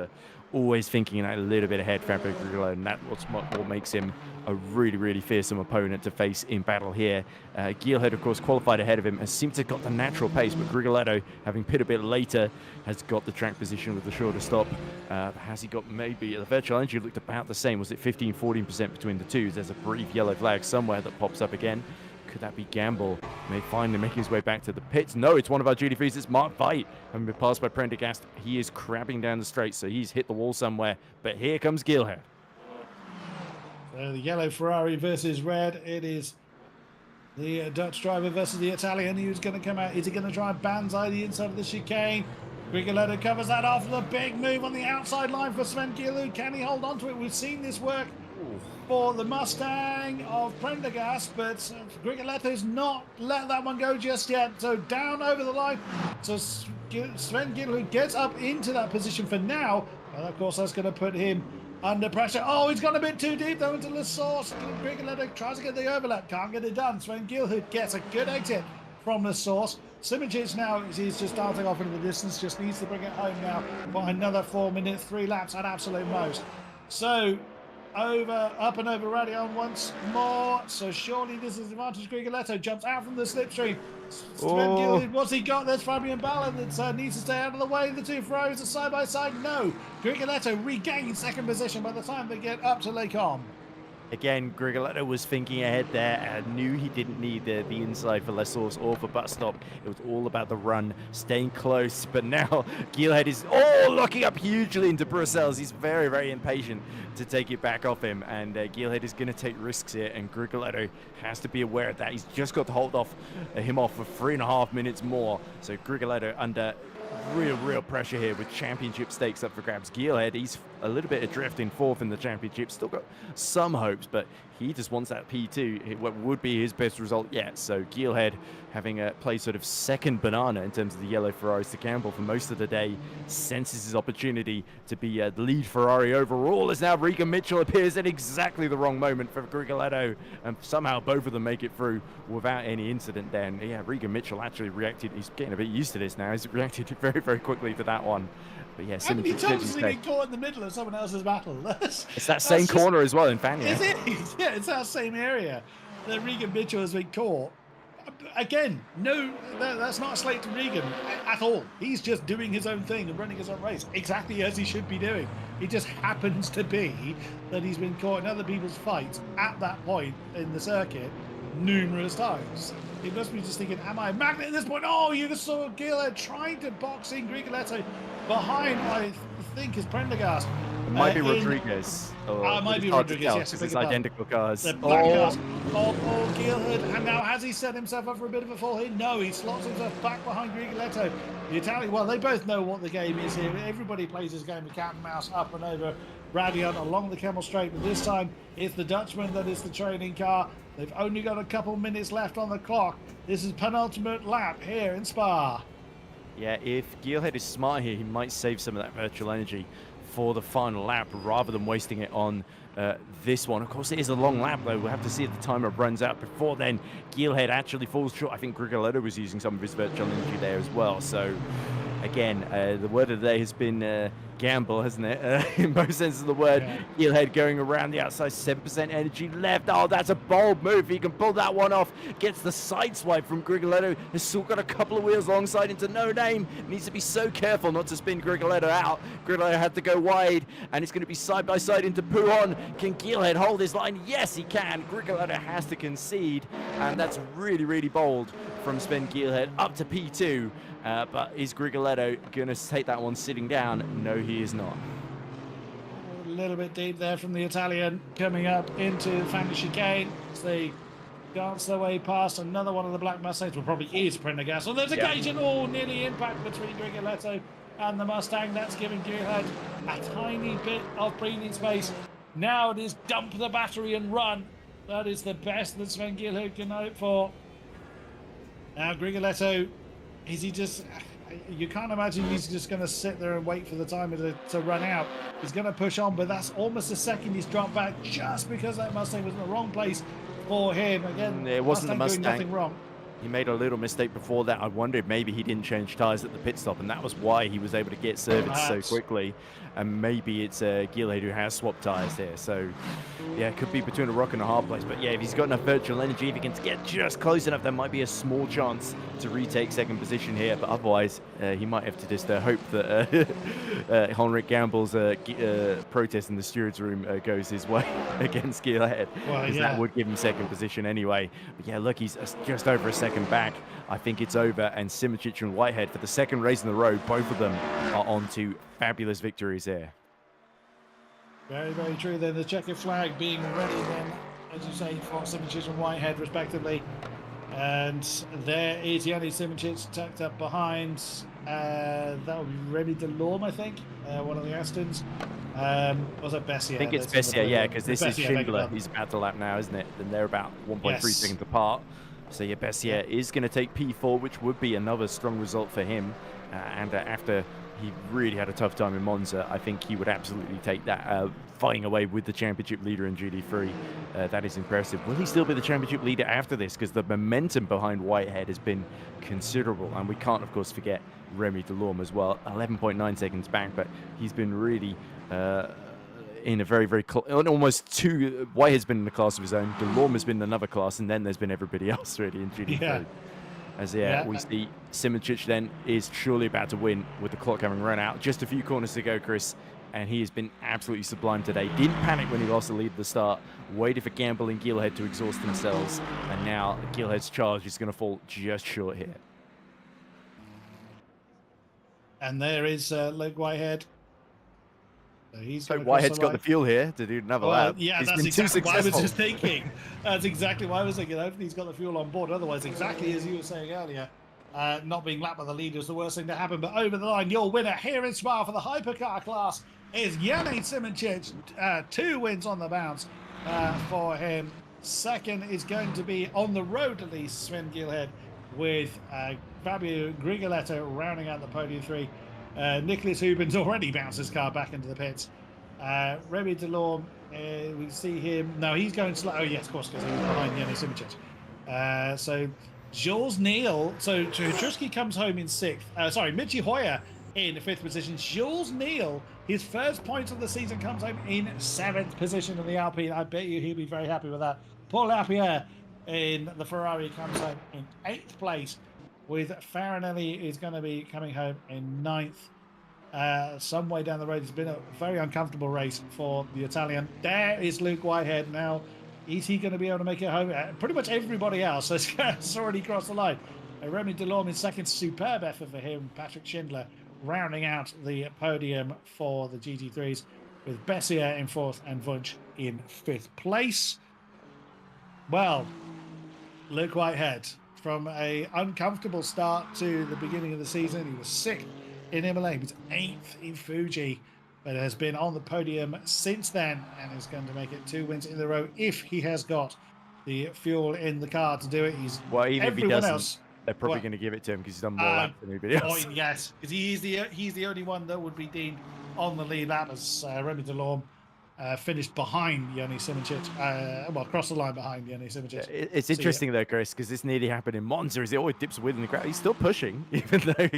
always thinking a little bit ahead, Fabio Grigoletto, and that's what makes him a really, really fearsome opponent to face in battle here. Geelhead, of course, qualified ahead of him, has seemed to have got the natural pace, but Grigoletto, having pit a bit later, has got the track position with the shorter stop. Has he got maybe, the virtual energy looked about the same. Was it 15-14% between the two? There's a brief yellow flag somewhere that pops up again. Could that be Gamble? May finally make his way back to the pits. No, it's one of our duty frees. It's Mark Veit. Having been passed by Prendergast, he is crabbing down the straight, so he's hit the wall somewhere. But here comes Geelhead. So the yellow Ferrari versus red. It is the Dutch driver versus the Italian. Who's going to come out? Is he going to try and banzai the inside of the chicane? Grigoletto covers that off. The big move on the outside line for Sven Geelhood. Can he hold on to it? We've seen this work for the Mustang of Prendergast, but Grigoletto's not let that one go just yet. So down over the line. So Sven Gilhood gets up into that position for now. And of course, that's going to put him under pressure. Oh, he's gone a bit too deep though into the source. Rigoletto tries to get the overlap. Can't get it done. Sven Gilhood gets a good exit from the source. SimGrid now, he's just darting off into the distance. Just needs to bring it home now for another 4 minutes, 3 laps at absolute most. So, up and over Radion once more. So surely this is advantage. Rigoletto jumps out from the slipstream. Sven Gilhood, what's he got? There's Fabian Ballon that needs to stay out of the way. The two throws are side by side. No. Rigoletto regains second position by the time they get up to Lake Om. Again, Rigoletto was thinking ahead there and knew he didn't need the inside for Les Source or for bus stop. It was all about the run, staying close. But now Gilhead is locking up hugely into Brussels. He's very, very impatient to take it back off him. And Gilhead is going to take risks here. And Rigoletto has to be aware of that. He's just got to hold him off for 3.5 minutes more. So Rigoletto under real pressure here with championship stakes up for grabs. Gilhead, he's a little bit adrift in 4th in the championship, still got some hopes, but he just wants that P2, what would be his best result yet. So Gilhead having played sort of second banana in terms of the yellow Ferraris to Campbell for most of the day, senses his opportunity to be the lead Ferrari overall, as now Regan Mitchell appears at exactly the wrong moment for Rigoletto, and somehow both of them make it through without any incident then. Yeah, Regan Mitchell actually reacted, he's getting a bit used to this now, he's reacted very quickly to that one. But yeah, how many times has he been caught in the middle of someone else's battle? It's that same corner as well in Fania. Is it? Yeah, it's that same area that Regan Mitchell has been caught. Again, no, that's not a slate to Regan at all. He's just doing his own thing and running his own race, exactly as he should be doing. It just happens to be that he's been caught in other people's fights at that point in the circuit numerous times. He must be just thinking, am I a magnet at this point? Oh, you just saw Gilhead trying to box in Rigoletto behind, I think, is Prendergast. It might be Rodriguez. It might be Rodriguez, yes. It's identical cars. The black cars. Gilhead. And now has he set himself up for a bit of a fall here? No, he slots himself back behind Rigoletto. The Italian, well, they both know what the game is here. Everybody plays this game of cat and mouse up and over Radion along the Kemmel Straight, but this time it's the Dutchman that is the training car. They've only got a couple minutes left on the clock. This is penultimate lap here in Spa. Yeah, if Gilhead is smart here, he might save some of that virtual energy for the final lap rather than wasting it on this one. Of course, it is a long lap, though. We'll have to see if the timer runs out before then. Gilhead actually falls short. I think Rigoletto was using some of his virtual energy there as well. So, again, the word of the day has been gamble, hasn't it? In both senses of the word. Yeah. Gilhead going around the outside, 7% energy left. Oh, that's a bold move. He can pull that one off. Gets the side swipe from Rigoletto. Has still got a couple of wheels alongside into No Name. Needs to be so careful not to spin Rigoletto out. Rigoletto had to go wide, and it's going to be side by side into Pouhon. Can Gilhead hold his line? Yes, he can. Rigoletto has to concede, and that's really bold from Sven Gilhead up to P2. But is Rigoletto going to take that one sitting down? No, he is not. A little bit deep there from the Italian, coming up into Fania chicane. They dance their way past another one of the Black Mustangs. Well, probably is Prendergast. So there's a gauge and all nearly impact between Rigoletto and the Mustang. That's giving Gilhead a tiny bit of breathing space. Now it is dump the battery and run. That is the best that Sven Gilhead can hope for. Now Rigoletto, is he just... You can't imagine he's just going to sit there and wait for the timer to run out. He's going to push on, but that's almost a second he's dropped back just because that Mustang was in the wrong place for him. Again, it wasn't the Mustang. Doing nothing wrong. He made a little mistake before that. I wondered maybe he didn't change tyres at the pit stop, and that was why he was able to get serviced so quickly. And maybe it's Gilhead who has swapped tyres there. So, yeah, it could be between a rock and a hard place. But, yeah, if he's got enough virtual energy, if he can get just close enough, there might be a small chance to retake second position here. But otherwise, he might have to just hope that Henrik Gamble's protest in the steward's room goes his way against Gilhead. Because that would give him second position anyway. But, yeah, look, he's just over a second back. I think it's over. And Simoncic and Whitehead, for the second race in the road, both of them are on to fabulous victories here. Very true. Then the checkered flag being ready then, as you say, for Simoncic and Whitehead respectively. And there is Yannis Simoncic tucked up behind. That will be Remy Delorme, I think, one of the Astons. Was it Bessier? I think it's Bessier, yeah, because this is Schindler. He's about to lap now, isn't it? And they're about 1.3 seconds apart. So yeah, Bessier is going to take P4, which would be another strong result for him. and after he really had a tough time in Monza, I think he would absolutely take that, fighting away with the championship leader in GT3. That is impressive. Will he still be the championship leader after this? Because the momentum behind Whitehead has been considerable, and we can't, of course, forget Remy Delorme as well. 11.9 seconds back, but he's been really in a very, very almost two. Whitehead's been in a class of his own. Delorme has been in another class, and then there's been everybody else really in GT3. Yeah. As we see Simoncic then is surely about to win with the clock having run out. Just a few corners to go, Chris, and he has been absolutely sublime today. Didn't panic when he lost the lead at the start. Waited for Gamble and Gilhead to exhaust themselves, and now Gilhead's charge is going to fall just short here. And there is Luke Whitehead. So Whitehead's got the fuel here to do another lap. Yeah, He's that's been exactly too what I was successful. just thinking. That's exactly what I was thinking. Hopefully he's got the fuel on board. Otherwise, exactly as you were saying earlier, not being lapped by the leader is the worst thing to happen. But over the line, your winner here in Spa for the Hypercar class is Yannick Simoncic. 2 wins on the bounce for him. Second is going to be on the road, at least, Sven Gilhead, with Fabio Grigoletto rounding out the podium 3. Nicholas Hubens already bounced his car back into the pits. Remy Delorme, we see him. No, he's going slow. Oh, yes, of course, because he was behind Yannick Simoncic. So Jules Neal. So Trusky comes home in 6th. Michi Hoyer in 5th position. Jules Neal, his first point of the season, comes home in 7th position in the Alpine. I bet you he'll be very happy with that. Paul Lapierre in the Ferrari comes home in 8th place, with Farinelli is going to be coming home in 9th. Some way down the road. It's been a very uncomfortable race for the Italian. There is Luke Whitehead now. Is he going to be able to make it home? Pretty much everybody else has already crossed the line. Remy Delorme in 2nd, superb effort for him. Patrick Schindler rounding out the podium for the GT3s, with Bessier in 4th and Wunsch in 5th place. Well, Luke Whitehead, from a uncomfortable start to the beginning of the season, he was 6th in Imola, he was 8th in Fuji, but has been on the podium since then and is going to make it 2 wins in a row if he has got the fuel in the car to do it. He's even if he doesn't, else, they're probably going to give it to him because he's done more laps than anybody else. Yes, because he's the only one that would be deemed on the lead lap, as Remy Delorme finished behind Yannick Simoncic, across the line behind Yannick Simoncic. It's interesting though, Chris, because this nearly happened in Monza. As it always dips with in the crowd, he's still pushing, even though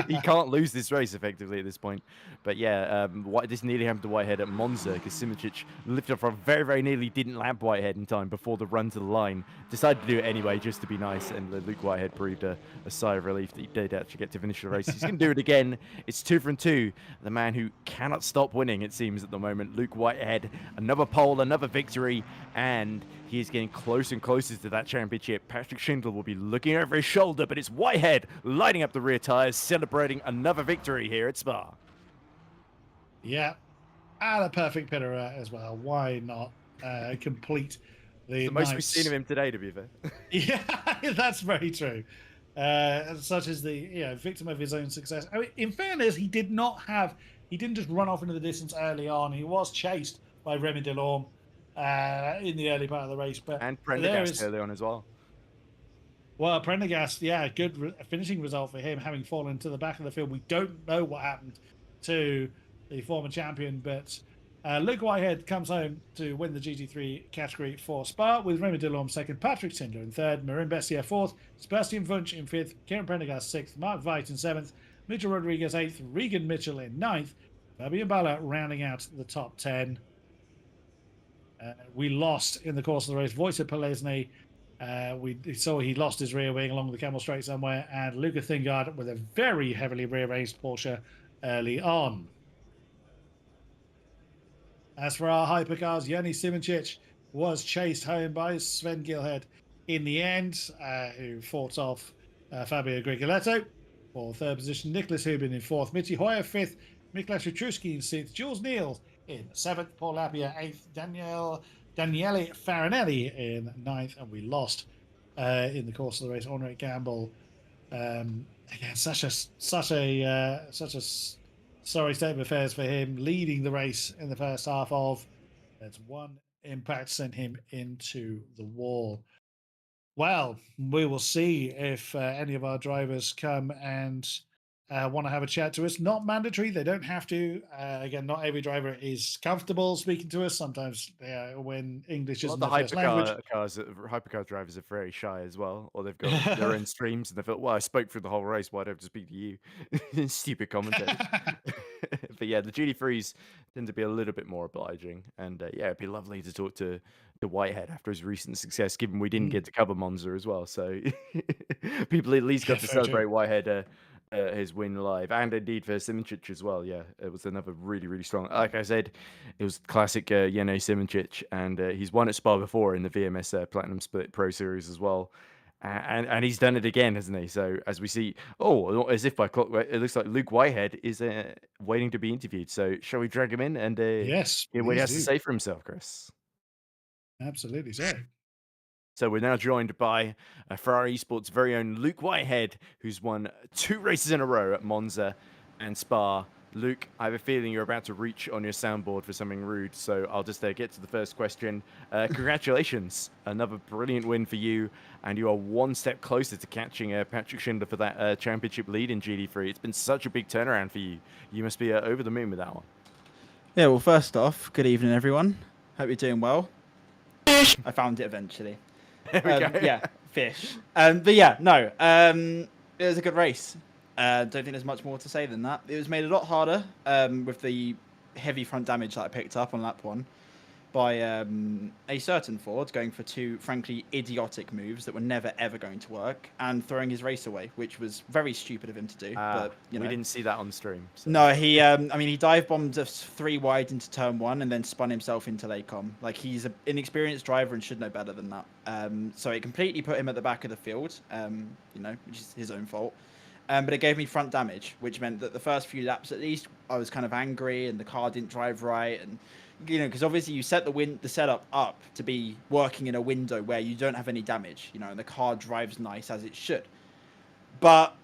he can't lose this race effectively at this point. But yeah, this nearly happened to Whitehead at Monza because Simoncic lifted off very, very nearly didn't lap Whitehead in time before the run to the line. Decided to do it anyway just to be nice, and Luke Whitehead proved a sigh of relief that he did actually get to finish the race. He's going to do it again. It's 2 from 2. The man who cannot stop winning, it seems, at the moment. Luke Whitehead, another pole, another victory, and he is getting closer and closer to that championship. Patrick Schindler will be looking over his shoulder, but it's Whitehead lighting up the rear tires, celebrating another victory here at Spa. Yeah, and a perfect pirouette as well. Why not complete the most we've seen of him today, to be fair. Yeah, that's very true. Such as the victim of his own success. I mean, in fairness, he didn't just run off into the distance early on. He was chased by Remy Delorme in the early part of the race, and Prendergast early on as well. Well, Prendergast, good finishing result for him, having fallen to the back of the field. We don't know what happened to the former champion, but Luke Whitehead comes home to win the GT3 category for Spa, with Remy Delorme 2nd, Patrick Schindler in 3rd, Marin Bessier 4th, Sebastian Wunsch in 5th, Kieran Prendergast 6th, Mark Veit in 7th, Mitchell Rodriguez 8th, Regan Mitchell in 9th, Fabian Balla rounding out the top 10. We lost in the course of the race Wojciech Polesny. We saw he lost his rear wing along the Camel Straight somewhere, and Luca Thingard with a very heavily rearranged Porsche early on. As for our hypercars, Yannick Simoncic was chased home by Sven Gilhead in the end, who fought off Fabio Grigoletto for 3rd position, Nicholas Hubin in 4th, Michi Hoyer 5th, Miklas Petruski in 6th, Jules Neal in 7th, Paul Lapierre 8th, Daniele Farinelli in 9th, and we lost in the course of the race Henrik Gamble. Again, such a sorry state of affairs for him, leading the race in the first half of. That's one impact sent him into the wall. Well, we will see if any of our drivers come and want to have a chat to us, not mandatory. They don't have to. Again, not every driver is comfortable speaking to us. Sometimes they are, when English A lot isn't of their first language. hypercar drivers are very shy as well, or they've got their own streams and they felt, well, I spoke through the whole race. Why don't I just speak to you? Stupid commentators. But yeah, the GT3s tend to be a little bit more obliging, and yeah, it'd be lovely to talk to Whitehead after his recent success. Given we didn't get to cover Monza as well, so people at least got to Very true. celebrate Whitehead. His win live, and indeed for Simoncic as well. Yeah, it was another really strong. Like I said, it was classic Jenna Simoncic, and he's won at Spa before in the VMS Platinum Split Pro Series as well. And he's done it again, hasn't he? So as we see, as if by clockwork, it looks like Luke Whitehead is waiting to be interviewed. So shall we drag him in and Yes, hear what he please has to do. say for himself, Chris? Absolutely so. So we're now joined by Ferrari Esports' very own Luke Whitehead, who's won 2 races in a row at Monza and Spa. Luke, I have a feeling you're about to reach on your soundboard for something rude, so I'll just get to the first question. Congratulations, another brilliant win for you, and you are one step closer to catching Patrick Schindler for that championship lead in GT3. It's been such a big turnaround for you. You must be over the moon with that one. Yeah, well, first off, good evening, everyone. Hope you're doing well. I found it eventually. There we go. Yeah, fish. But yeah, no, it was a good race. Don't think there's much more to say than that. It was made a lot harder with the heavy front damage that I picked up on lap 1 by a certain Ford going for 2, frankly, idiotic moves that were never, ever going to work and throwing his race away, which was very stupid of him to do. But you know, we didn't see that on the stream. So. No, he, I mean, he dive bombed us 3 wide into turn 1 and then spun himself into Laycom. Like, he's an inexperienced driver and should know better than that. So it completely put him at the back of the field, you know, which is his own fault. But it gave me front damage, which meant that the first few laps, at least, I was kind of angry and the car didn't drive right. And, you know, because obviously you set the setup up to be working in a window where you don't have any damage, you know, and the car drives nice as it should. But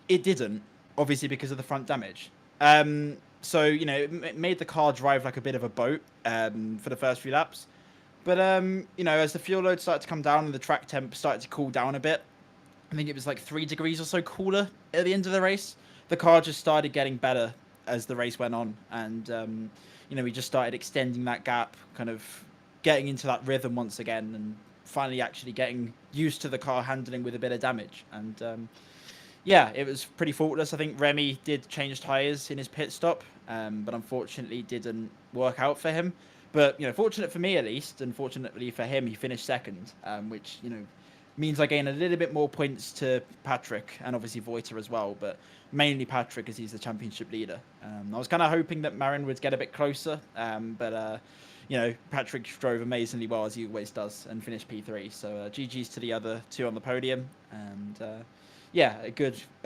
it didn't, obviously, because of the front damage. So, you know, it made the car drive like a bit of a boat for the first few laps. But, you know, as the fuel load started to come down and the track temp started to cool down a bit, I think it was like 3 degrees or so cooler at the end of the race. The car just started getting better as the race went on. And, you know, we just started extending that gap, kind of getting into that rhythm once again and finally actually getting used to the car handling with a bit of damage. And, yeah, it was pretty faultless. I think Remy did change tyres in his pit stop, but unfortunately didn't work out for him. But, you know, fortunate for me at least, and fortunately for him, he finished second, which, you know, means I gain a little bit more points to Patrick and obviously Voiter as well, but mainly Patrick as he's the championship leader. I was kind of hoping that Marin would get a bit closer, but you know, Patrick drove amazingly well as he always does and finished P3. So GG's to the other 2 on the podium, and yeah, a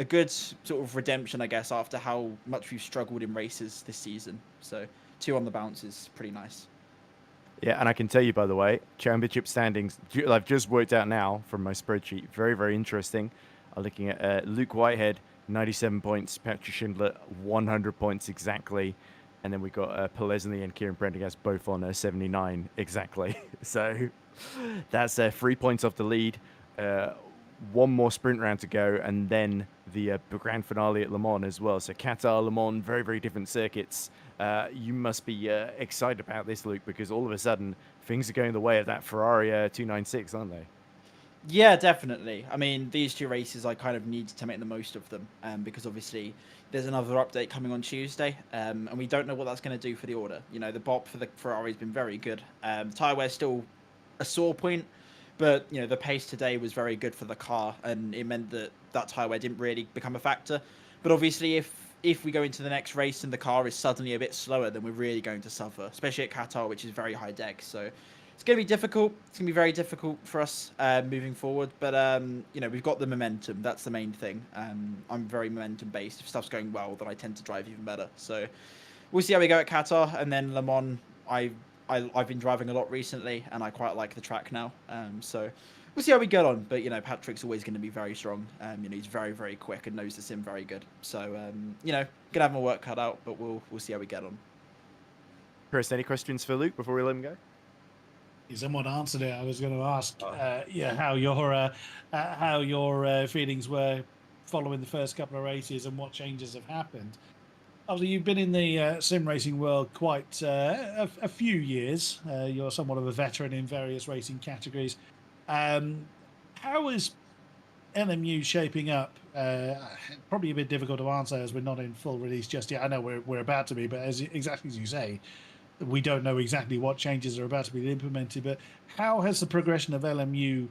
good sort of redemption, I guess, after how much we've struggled in races this season. So 2 on the bounce is pretty nice. Yeah, and I can tell you, by the way, championship standings, I've just worked out now from my spreadsheet. Very interesting. I'm looking at Luke Whitehead, 97 points. Patrick Schindler, 100 points exactly. And then we've got Polesny and Kieran Prendergast both on 79 exactly. So that's 3 points off the lead. 1 more sprint round to go, and then the grand finale at Le Mans as well. So Qatar, Le Mans, very different circuits. You must be excited about this, Luke, because all of a sudden things are going the way of that Ferrari 296, aren't they? Yeah, definitely. I mean, these 2 races, I kind of need to make the most of them, because obviously there's another update coming on Tuesday, and we don't know what that's going to do for the order. You know, the BOP for the Ferrari has been very good. Tyre wear still a sore point, but, you know, the pace today was very good for the car, and it meant that tyre wear didn't really become a factor. But obviously, if we go into the next race and the car is suddenly a bit slower, then we're really going to suffer, especially at Qatar, which is very high deck. So it's going to be difficult. It's going to be very difficult for us moving forward. But, you know, we've got the momentum. That's the main thing. I'm very momentum-based. If stuff's going well, then I tend to drive even better. So we'll see how we go at Qatar. And then Le Mans, I've been driving a lot recently, and I quite like the track now. So we'll see how we get on. But, you know, Patrick's always going to be very strong. You know, he's very quick and knows the sim very good. So, you know, going to have my work cut out, but we'll see how we get on. Chris, any questions for Luke before we let him go? You somewhat answered it. I was going to ask, yeah, how your feelings were following the first couple of races and what changes have happened. Obviously, you've been in the sim racing world quite a few years. You're somewhat of a veteran in various racing categories. How is LMU shaping up? Probably a bit difficult to answer as we're not in full release just yet. I know we're about to be, but exactly as you say, we don't know exactly what changes are about to be implemented. But how has the progression of LMU,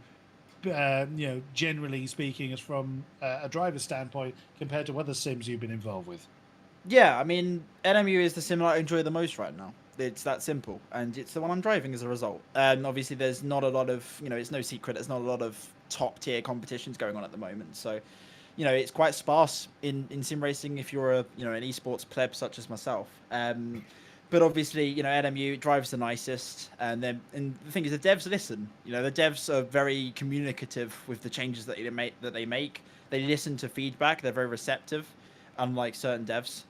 generally speaking, as from a driver's standpoint, compared to other sims you've been involved with? Yeah, I mean, NMU is the sim I enjoy the most right now. It's that simple, and it's the one I'm driving as a result. And obviously, there's not a lot of, it's no secret, there's not a lot of top tier competitions going on at the moment. So, it's quite sparse in sim racing if you're an esports pleb such as myself. But obviously, NMU drives the nicest, and the thing is, the devs listen. The devs are very communicative with the changes that they make. They listen to feedback. They're very receptive, unlike certain devs.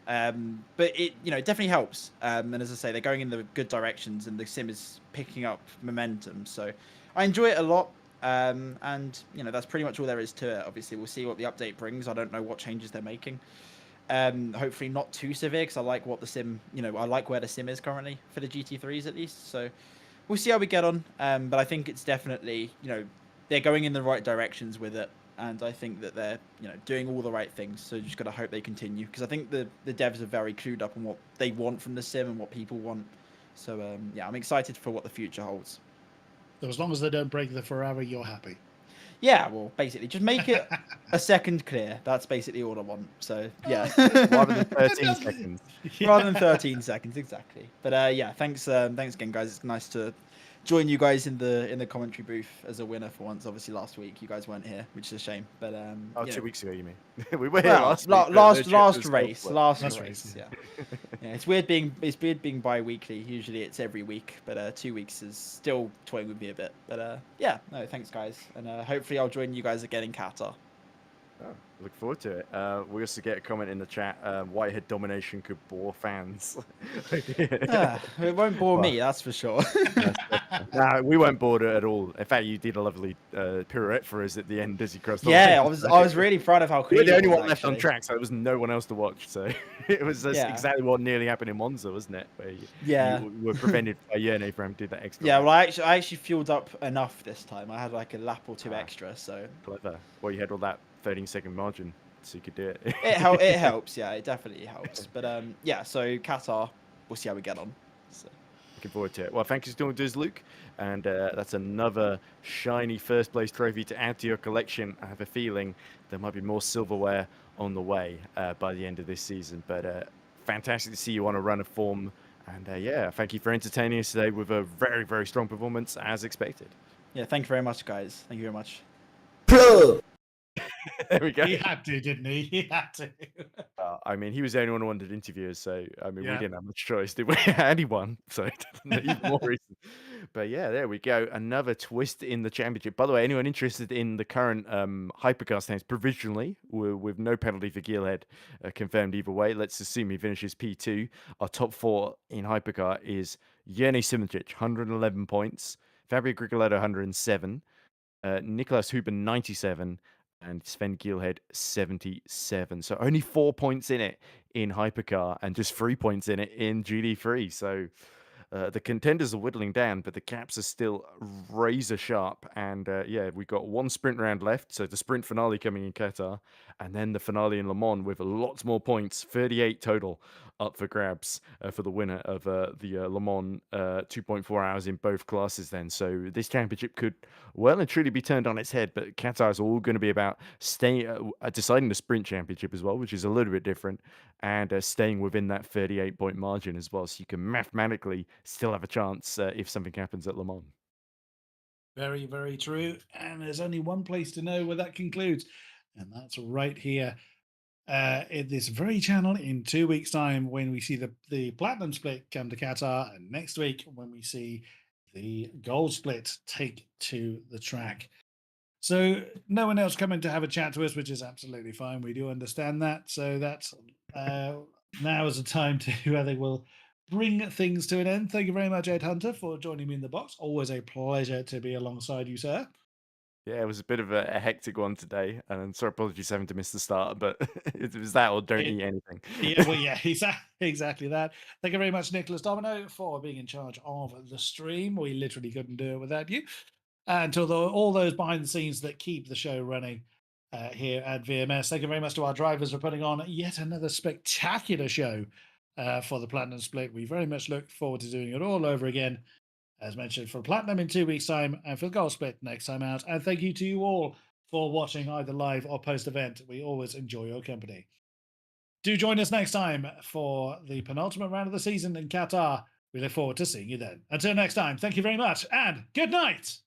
But it definitely helps. And as I say, they're going in the good directions, and the sim is picking up momentum. So I enjoy it a lot. And that's pretty much all there is to it. Obviously, we'll see what the update brings. I don't know what changes they're making. Hopefully not too severe, because I like what the sim, I like where the sim is currently for the GT3s at least. So we'll see how we get on. But I think it's definitely, they're going in the right directions with it. And I think that they're, doing all the right things. So just got to hope they continue, because I think the devs are very clued up on what they want from the sim and what people want. So yeah, I'm excited for what the future holds. So as long as they don't break the Ferrari, you're happy. Yeah, well, basically, just make it a second clear. That's basically all I want. So, yeah. Rather than 13 seconds. Yeah. Rather than 13 seconds, exactly. But yeah, thanks again, guys. It's nice to join you guys in the commentary booth as a winner for once. Obviously, last week you guys weren't here, which is a shame. But 2 weeks ago, you mean? We were here last week. Last race. Yeah. Yeah, it's weird being bi-weekly. Usually it's every week, but 2 weeks is still toying with me a bit. But yeah, no, thanks guys, and hopefully I'll join you guys again in Qatar. Oh, look forward to it. We also get a comment in the chat. Whitehead domination could bore fans. It won't bore me, that's for sure. Nah, we weren't bored at all. In fact, you did a lovely pirouette for us at the end as you crossed. Yeah, I was really proud of how clean. We were the only one left on track, so there was no one else to watch. So it was exactly what nearly happened in Monza, wasn't it? Where you were prevented by Yerne from do that extra. Yeah, well, I actually fueled up enough this time. I had like a lap or two extra, so clever. Well, you had all that 13-second margin, so you could do it. It helps, yeah, it definitely helps. But yeah, so Qatar, we'll see how we get on. So. Looking forward to it. Well, thank you for doing this, Luke. And that's another shiny first place trophy to add to your collection. I have a feeling there might be more silverware on the way by the end of this season. But fantastic to see you on a run of form. And yeah, thank you for entertaining us today with a very, very strong performance as expected. Yeah, thank you very much, guys. Thank you very much. There we go. He had to, didn't he? He had to. I mean, he was the only one who wanted to interview us, so I mean, we didn't have much choice, did we? Anyone, so even more reason. But yeah, there we go. Another twist in the championship. By the way, anyone interested in the current Hypercar stands provisionally, with no penalty for Geelhead confirmed either way? Let's assume he finishes P2. Our top four in Hypercar is Yerne Simoncic, 111 points, Fabio Grigoletto, 107, Nicolas Huber, 97. And Sven Geelhead, 77. So only 4 points in it in Hypercar and just 3 points in it in GD3. So the contenders are whittling down, but the caps are still razor sharp. And yeah, we've got one sprint round left. So the sprint finale coming in Qatar, and then the finale in Le Mans with lots more points, 38 total up for grabs for the winner of the Le Mans 2.4 hours in both classes then. So this championship could well and truly be turned on its head, but Qatar is all going to be about deciding the sprint championship as well, which is a little bit different, and staying within that 38-point margin as well, so you can mathematically still have a chance if something happens at Le Mans. Very, very true. And there's only one place to know where that concludes, and that's right here in this very channel in 2 weeks' time, when we see the platinum split come to Qatar, and next week when we see the gold split take to the track. So no one else coming to have a chat to us, which is absolutely fine. We do understand that. So that's now is the time to I think we'll bring things to an end. Thank you very much, Ed Hunter, for joining me in the box. Always a pleasure to be alongside you, sir. Yeah, it was a bit of a hectic one today, and sorry, apologies having to miss the start, but it was that or don't eat anything. Yeah, well, yeah, exactly that. Thank you very much, Nicholas Domino, for being in charge of the stream. We literally couldn't do it without you. And to all those behind the scenes that keep the show running here at VMS. Thank you very much to our drivers for putting on yet another spectacular show for the Platinum Split. We very much look forward to doing it all over again, as mentioned, for Platinum in 2 weeks' time and for the Gold Split next time out. And thank you to you all for watching either live or post-event. We always enjoy your company. Do join us next time for the penultimate round of the season in Qatar. We look forward to seeing you then. Until next time, thank you very much and good night.